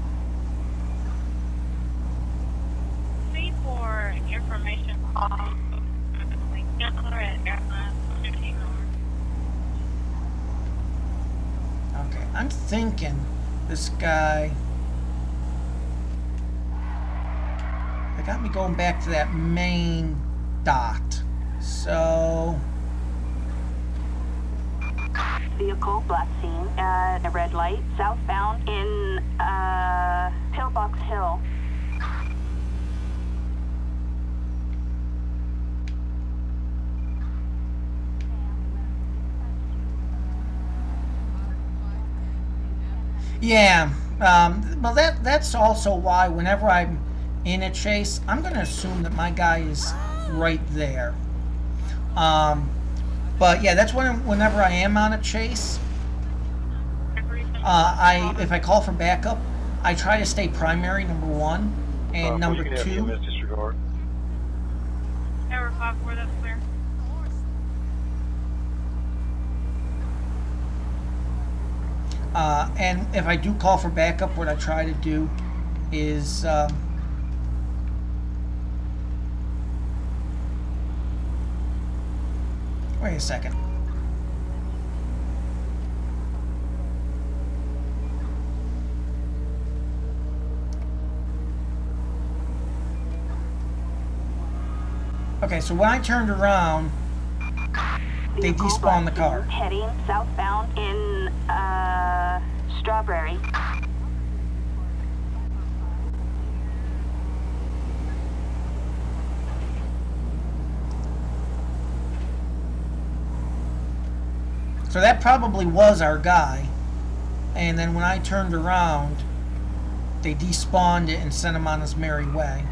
See for information call Okay, I'm thinking this guy. Got me going back to that main dot. So Vehicle, black scene, at a red light, southbound in Pillbox Hill. yeah, well that's also why whenever I'm in a chase, I'm going to assume that my guy is right there. But yeah, that's whenever I am on a chase, if I call for backup, I try to stay primary, number one, and number two. Tower 5-4, that's clear. And if I do call for backup, what I try to do is wait a second. Okay, so when I turned around, they despawned the car. Heading southbound in Strawberry. So that probably was our guy. And then when I turned around, they despawned it and sent him on his merry way.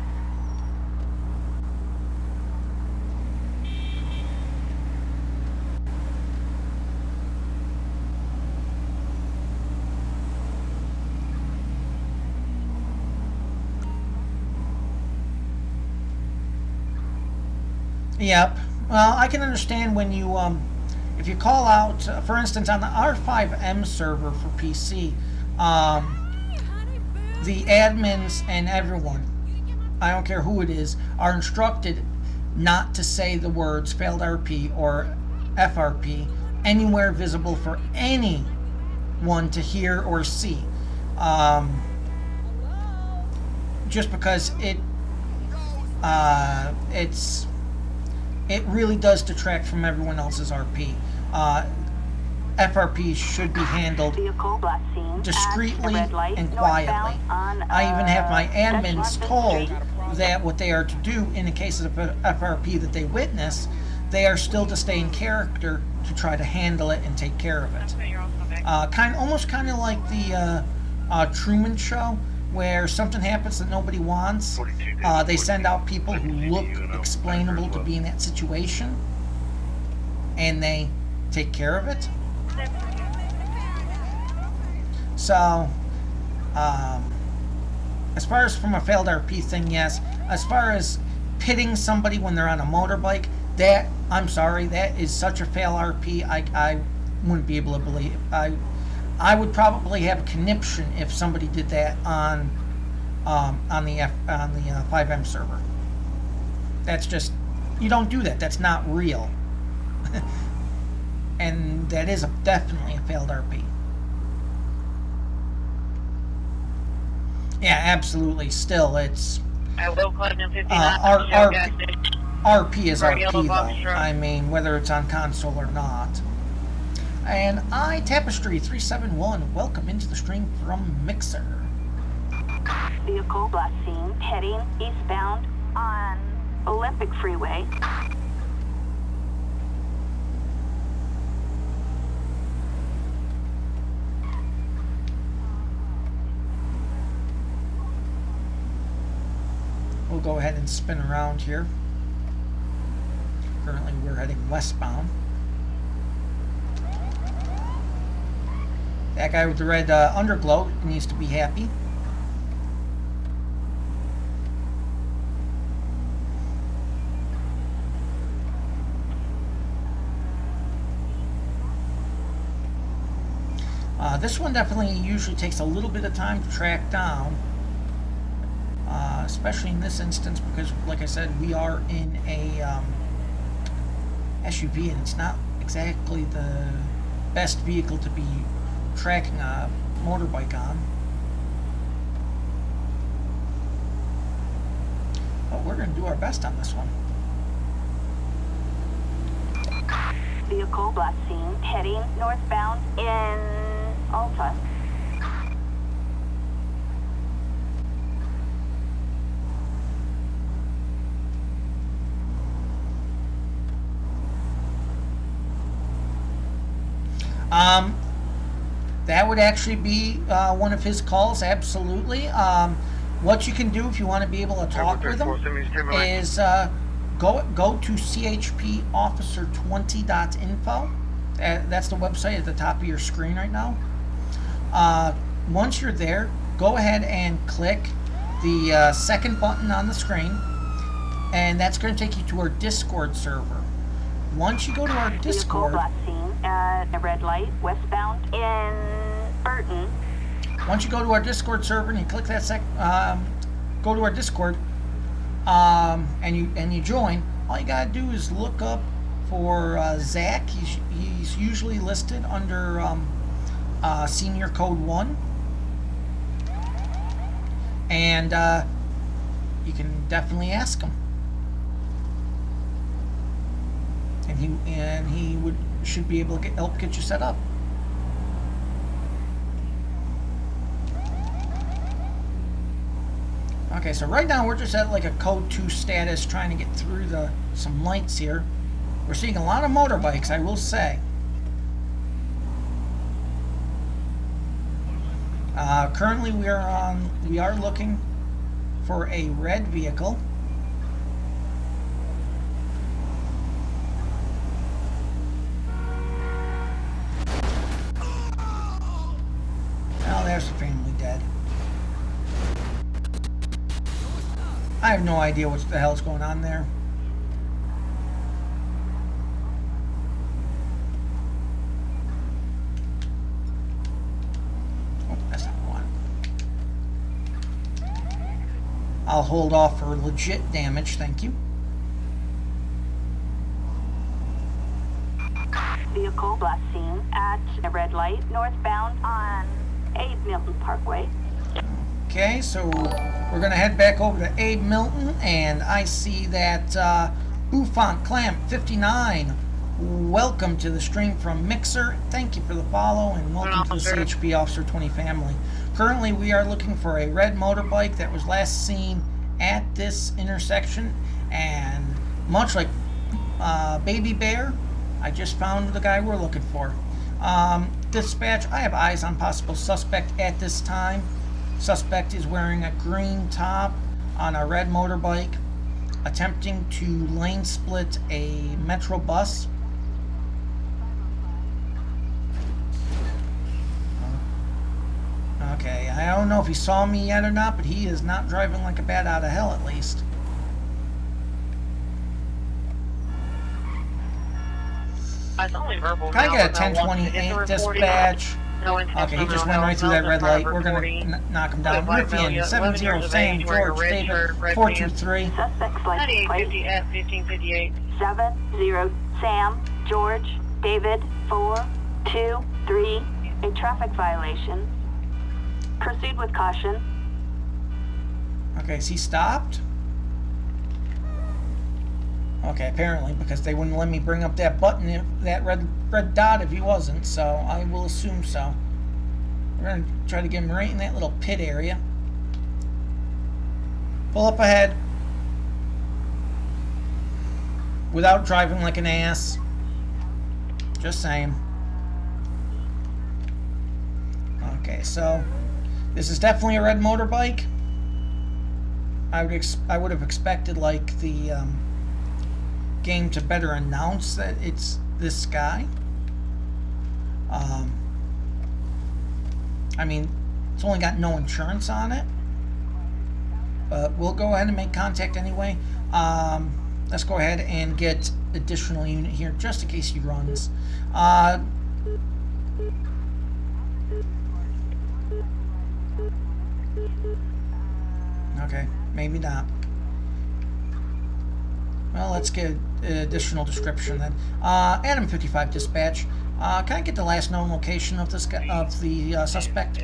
Yep. Well, I can understand when you, if you call out, for instance, on the R5M server for PC, the admins and everyone, I don't care who it is, are instructed not to say the words failed RP or FRP anywhere visible for anyone to hear or see. Just because it really does detract from everyone else's RP. FRP should be handled discreetly and quietly. I even have my admins told that what they are to do in the cases of FRP that they witness, they are still to stay in character to try to handle it and take care of it. Almost kind of like the Truman Show, where something happens that nobody wants. They send out people who look explainable to be in that situation, and they take care of it. So, as far as from a failed RP thing, yes. As far as pitting somebody when they're on a motorbike, that, I'm sorry, that is such a fail RP, I wouldn't be able to believe. I would probably have a conniption if somebody did that on the fivem server. That's just, you don't do that. That's not real. And that is definitely a failed RP. Yeah, absolutely. Still, it's RP is RP though. I mean, whether it's on console or not. And Tapestry 371, welcome into the stream from Mixer. Vehicle blast scene heading eastbound on Olympic Freeway. We'll go ahead and spin around here. Currently we're heading westbound. That guy with the red underglow needs to be happy. This one definitely usually takes a little bit of time to track down, especially in this instance because, like I said, we are in a SUV and it's not exactly the best vehicle to be tracking a motorbike on. But we're going to do our best on this one. Vehicle blast scene heading northbound in Alta. That would actually be one of his calls, absolutely. What you can do if you want to be able to talk with him is go to chpofficer20.info. That's the website at the top of your screen right now. Once you're there, go ahead and click the second button on the screen, and that's going to take you to our Discord server. Once you go to our Discord, at a red light westbound in Burton. Once you go to our Discord server and you click that go to our Discord, and you join, all you gotta do is look up for Zach. He's usually listed under Senior Code 1, and you can definitely ask him. and he should be able to help get you set up. Okay, so right now we're just at like a code 2 status, trying to get through some lights here. We're seeing a lot of motorbikes, I will say. Currently we are looking for a red vehicle. Oh, there's the family dead. I have no idea what the hell's going on there. Oh, that's not one. I'll hold off for legit damage, thank you. Vehicle last seen at a red light northbound on Abe Milton Parkway. Okay, so we're going to head back over to Abe Milton, and I see that Bouffant Clamp 59. Welcome to the stream from Mixer. Thank you for the follow, and welcome to the CHP Officer 20 family. Currently, we are looking for a red motorbike that was last seen at this intersection, and much like Baby Bear, I just found the guy we're looking for. Dispatch, I have eyes on possible suspect at this time. Suspect is wearing a green top on a red motorbike, attempting to lane split a Metro bus. Okay, I don't know if he saw me yet or not, but he is not driving like a bat out of hell, at least. It's only verbal. Can I get a 1028 dispatch? Okay, he just went right through that red light. We're going to knock him down. Riffian, 70 Sam, George, David, 423. Suspect's license plate 1558. 70 Sam, George, David, 423. A traffic violation. Proceed with caution. Okay, is he stopped? Okay, apparently, because they wouldn't let me bring up that button, that red dot, if he wasn't, so I will assume so. We're going to try to get him right in that little pit area. Pull up ahead. Without driving like an ass. Just saying. Okay, so this is definitely a red motorbike. I would have expected, like, the game to better announce that it's this guy. I mean, it's only got no insurance on it, but we'll go ahead and make contact anyway. Let's go ahead and get additional unit here just in case he runs. Okay, maybe not. Well, let's get an additional description then. Adam 55 dispatch. Can I get the last known location of this guy, of the suspect?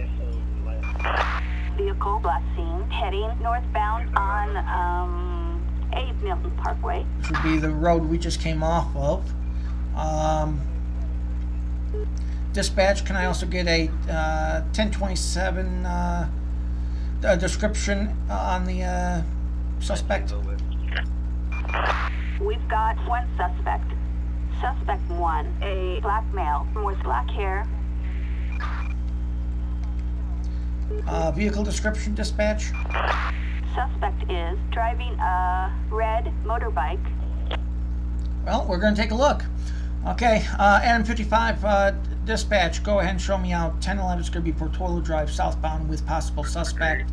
Vehicle last seen heading northbound on Abe Milton Parkway. Which would be the road we just came off of. Dispatch, can I also get a 1027 description on the suspect? We've got one suspect. Suspect 1, a black male with black hair. Vehicle description, dispatch. Suspect is driving a red motorbike. Well, we're going to take a look. Okay, Adam 55, dispatch, go ahead and show me out. 1011 is going to be Portola Drive southbound with possible suspect.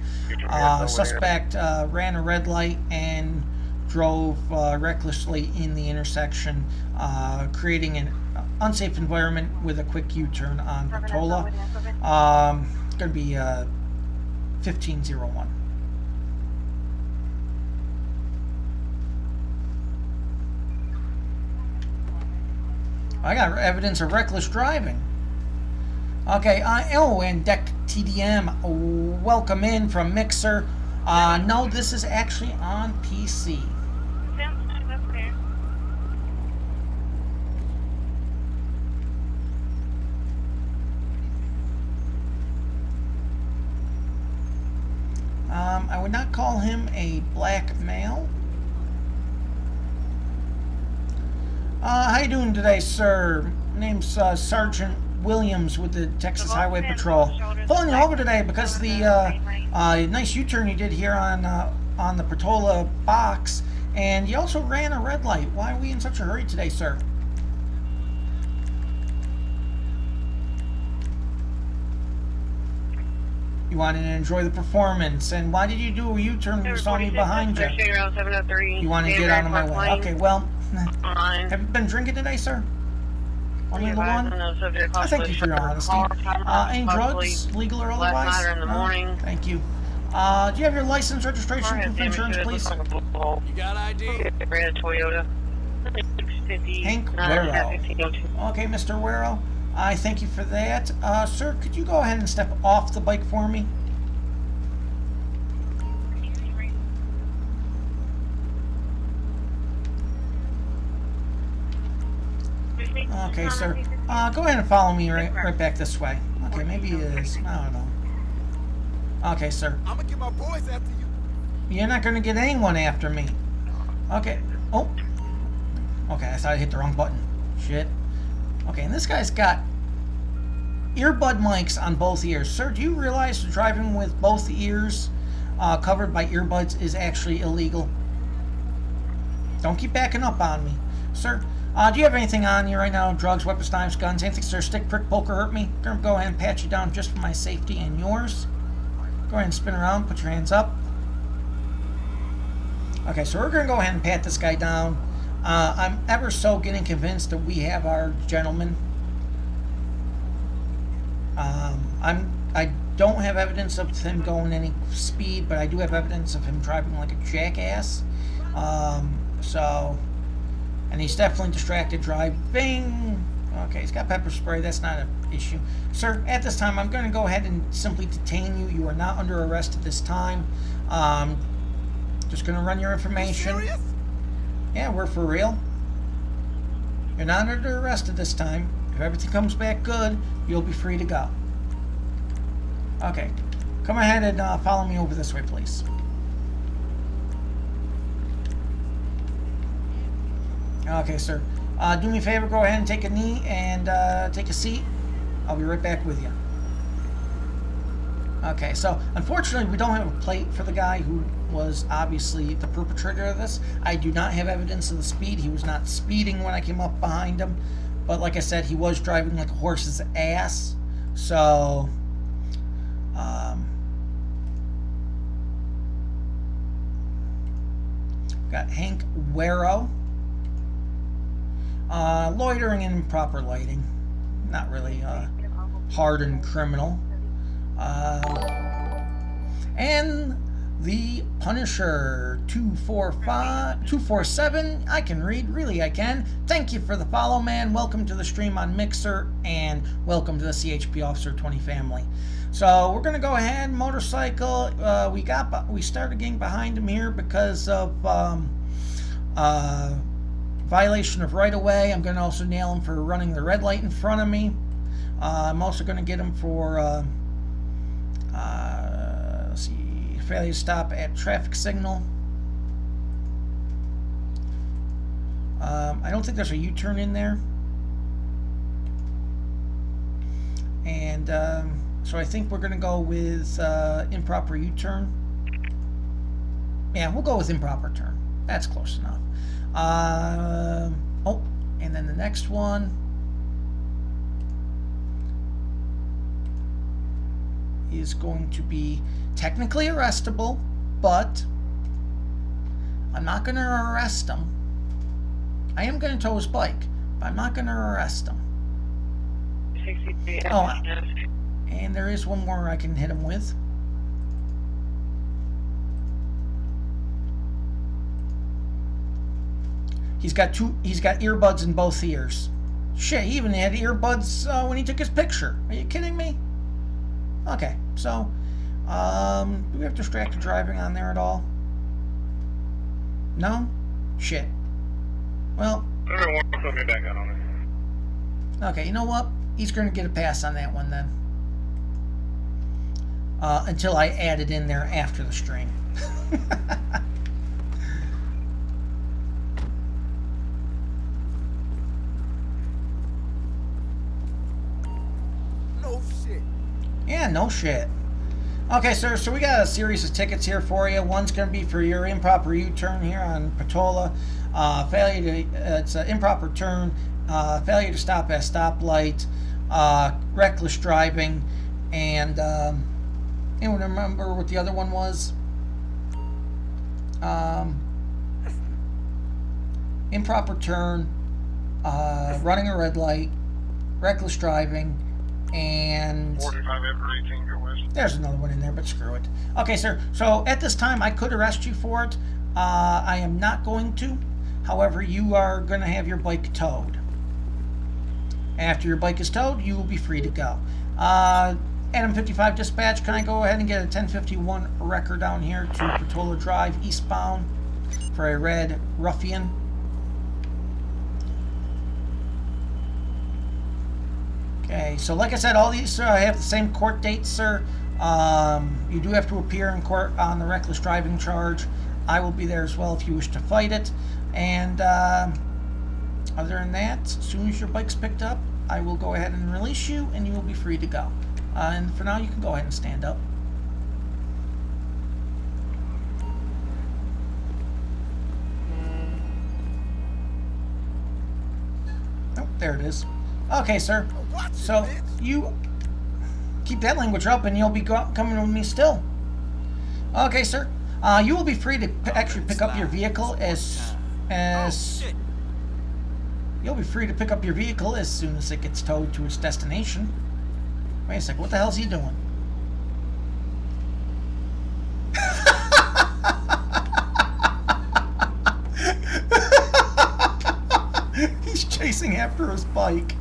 Suspect ran a red light and drove recklessly in the intersection, creating an unsafe environment with a quick U-turn on Portola. It's going to be 1501. I got evidence of reckless driving. Okay, oh, and Deck TDM, welcome in from Mixer. No, this is actually on PC. I would not call him a black male. How you doing today, sir? Name's Sergeant Williams with the Texas Highway Patrol. Pulling you over today because of the nice U-turn you did here on the Portola box, and you also ran a red light. Why are we in such a hurry today, sir? You wanted to enjoy the performance, and why did you do a U-turn when you saw me behind you? You want to get out of my way. Okay, well, have you been drinking today, sir? Only the one? I thank you for your honesty. Any drugs, legal or otherwise? No? Thank you. Do you have your license, registration, proof of insurance, please? You got ID? Red Toyota. Hank Warrow. Okay, Mr. Warrow. I thank you for that. Sir, could you go ahead and step off the bike for me? Okay, sir. Go ahead and follow me right back this way. Okay, maybe it is. I don't know. Okay, sir. I'm gonna get my boys after you. You're not gonna get anyone after me. Okay. Oh. Okay, I thought I hit the wrong button. Shit. Okay, and this guy's got earbud mics on both ears. Sir, do you realize driving with both ears covered by earbuds is actually illegal? Don't keep backing up on me. Sir, do you have anything on you right now? Drugs, weapons, knives, guns, anything, sir? Stick, prick, poke, or hurt me? I'm going to go ahead and pat you down just for my safety and yours. Go ahead and spin around. Put your hands up. Okay, so we're going to go ahead and pat this guy down. I'm ever so getting convinced that we have our gentleman. I don't have evidence of him going any speed, but I do have evidence of him driving like a jackass. And he's definitely distracted driving. Okay, he's got pepper spray. That's not an issue. Sir, at this time, I'm going to go ahead and simply detain you. You are not under arrest at this time. Just going to run your information. You serious? Yeah, we're for real. You're not under arrest at this time. If everything comes back good, you'll be free to go. Okay. Come ahead and follow me over this way, please. Okay, sir. Do me a favor, go ahead and take a knee and take a seat. I'll be right back with you. Okay, so unfortunately we don't have a plate for the guy who was obviously the perpetrator of this. I do not have evidence of the speed. He was not speeding when I came up behind him. But like I said, he was driving like a horse's ass. So, got Hank Warrow. Loitering and improper lighting. Not really hardened criminal. And the Punisher 247. I can read, really I can. Thank you for the follow, man. Welcome to the stream on Mixer, and welcome to the CHP Officer 20 family. So we're gonna go ahead, motorcycle. We started getting behind him here because of violation of right-of-way. I'm gonna also nail him for running the red light in front of me. I'm also gonna get him for let's see, failure to stop at traffic signal. I don't think there's a U-turn in there. And so I think we're going to go with improper U-turn. Yeah, we'll go with improper turn. That's close enough. Oh, and then the next one is going to be technically arrestable, but I'm not going to arrest him. I am going to tow his bike, but I'm not going to arrest him. Oh, and there is one more I can hit him with. He's got earbuds in both ears. Shit, he even had earbuds when he took his picture. Are you kidding me? Okay, so do we have distracted driving on there at all? No? Shit. Well, okay, you know what? He's going to get a pass on that one then. until I add it in there after the stream. No shit. Yeah, no shit. Okay, sir, so we got a series of tickets here for you. One's going to be for your improper U-turn here on Patola. It's an improper turn, failure to stop at stoplight, reckless driving, and anyone remember what the other one was? Improper turn, running a red light, reckless driving, and 45 after 18, go west. there's another one in there, but screw it. Okay, sir, so at this time I could arrest you for it. I am not going to. However, you are going to have your bike towed. After your bike is towed, you will be free to go. Adam 55 dispatch, can I go ahead and get a 1051 record down here to Patola Drive eastbound for a red Ruffian? Okay, so like I said, all these have the same court dates, sir. You do have to appear in court on the reckless driving charge. I will be there as well if you wish to fight it. And other than that, as soon as your bike's picked up, I will go ahead and release you, and you will be free to go. And for now, you can go ahead and stand up. Oh, there it is. Okay, sir. So you keep that language up, and you'll be coming with me still. Okay, sir. You will be free to actually pick up your vehicle as you'll be free to pick up your vehicle as soon as it gets towed to its destination. Wait a second. What the hell's he doing? He's chasing after his bike.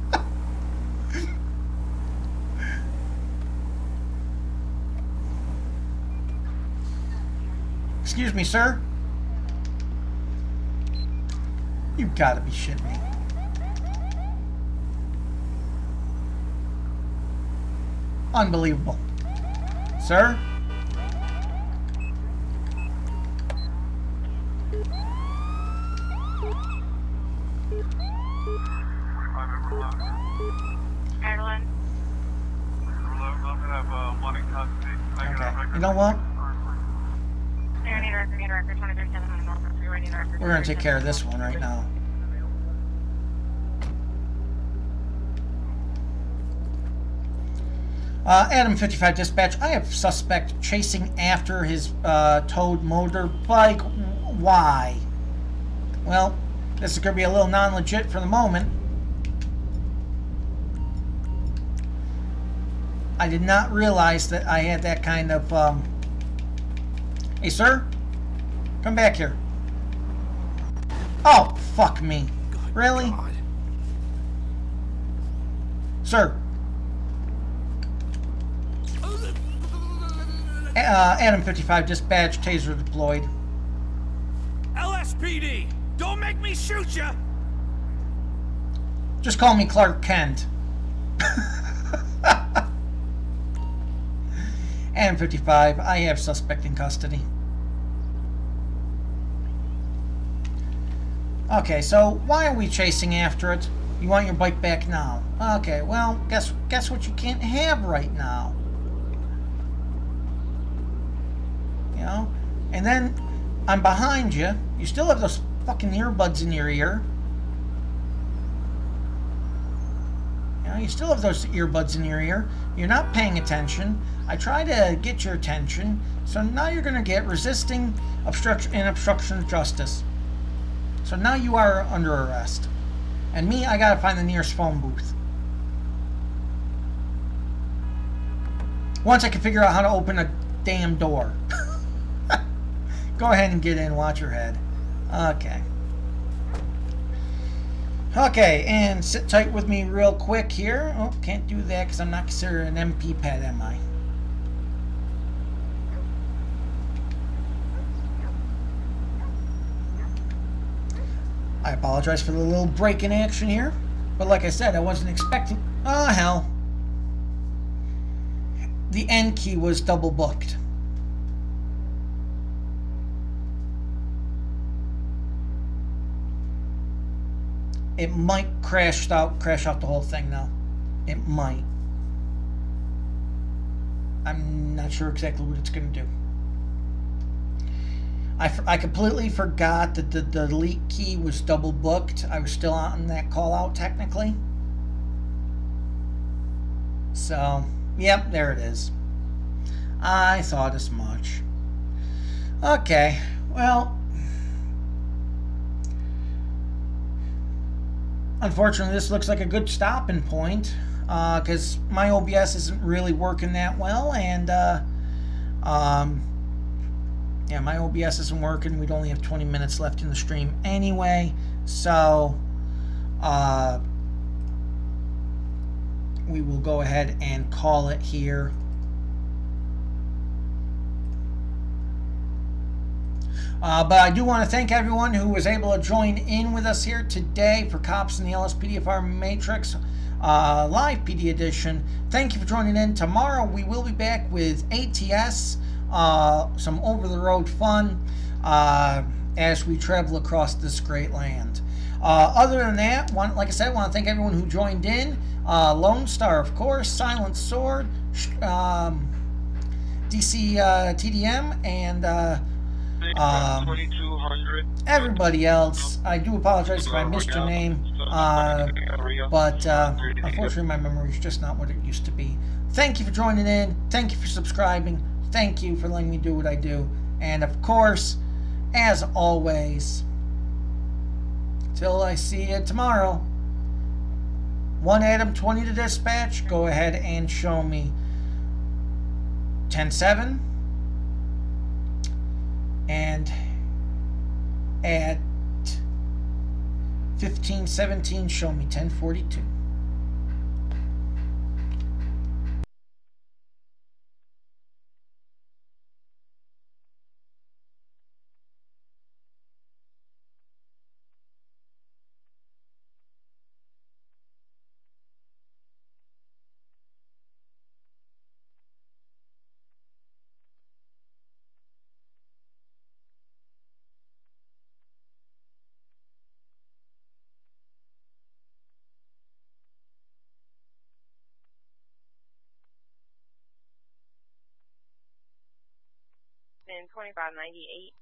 Excuse me, sir. You've got to be shitting me. Unbelievable. Sir? Ireland. Okay. You know what? We're going to take care of this one right now. Adam 55 dispatch, I have suspect chasing after his towed motorbike. Why? Well, this is going to be a little non-legit for the moment. I did not realize that I had that kind of... Hey, sir? Come back here. Oh, fuck me. Really? Sir. Adam 55 dispatch, taser deployed. LSPD, don't make me shoot ya. Just call me Clark Kent. Adam 55, I have suspect in custody. Okay, so why are we chasing after it? You want your bike back now? Okay, well, guess what you can't have right now. You know? And then I'm behind you. You still have those fucking earbuds in your ear. You know, you still have those earbuds in your ear. You're not paying attention. I try to get your attention, so now you're going to get resisting obstruction of justice. So now you are under arrest. And me, I gotta find the nearest phone booth. Once I can figure out how to open a damn door. Go ahead and get in, watch your head. Okay. Okay, and sit tight with me real quick here. Oh, can't do that because I'm not considered an MP pet, am I? I apologize for the little break in action here, but like I said, I wasn't expecting... Oh, hell. the end key was double booked. It might crash out the whole thing now. It might. I'm not sure exactly what it's going to do. I completely forgot that the delete key was double booked. I was still on that call out technically. So, yep, there it is. I thought as much. Okay, well, unfortunately this looks like a good stopping point because my OBS isn't really working that well, and yeah, my OBS isn't working. We'd only have 20 minutes left in the stream anyway, so we will go ahead and call it here. But I do want to thank everyone who was able to join in with us here today for Cops in the LSPDFR Matrix LivePD edition. Thank you for joining in. Tomorrow we will be back with ATS, some over-the-road fun as we travel across this great land. Other than that, like I said, I want to thank everyone who joined in. Lone Star, of course, Silent Sword, DC TDM, and 2200. everybody else. I do apologize if I missed your name, but unfortunately my memory is just not what it used to be. Thank you for joining in. Thank you for subscribing. Thank you for letting me do what I do. And of course, as always, till I see you tomorrow, 1 Adam 20 to dispatch, go ahead and show me 10-7, and at 15-17 show me 10-42. In 2598.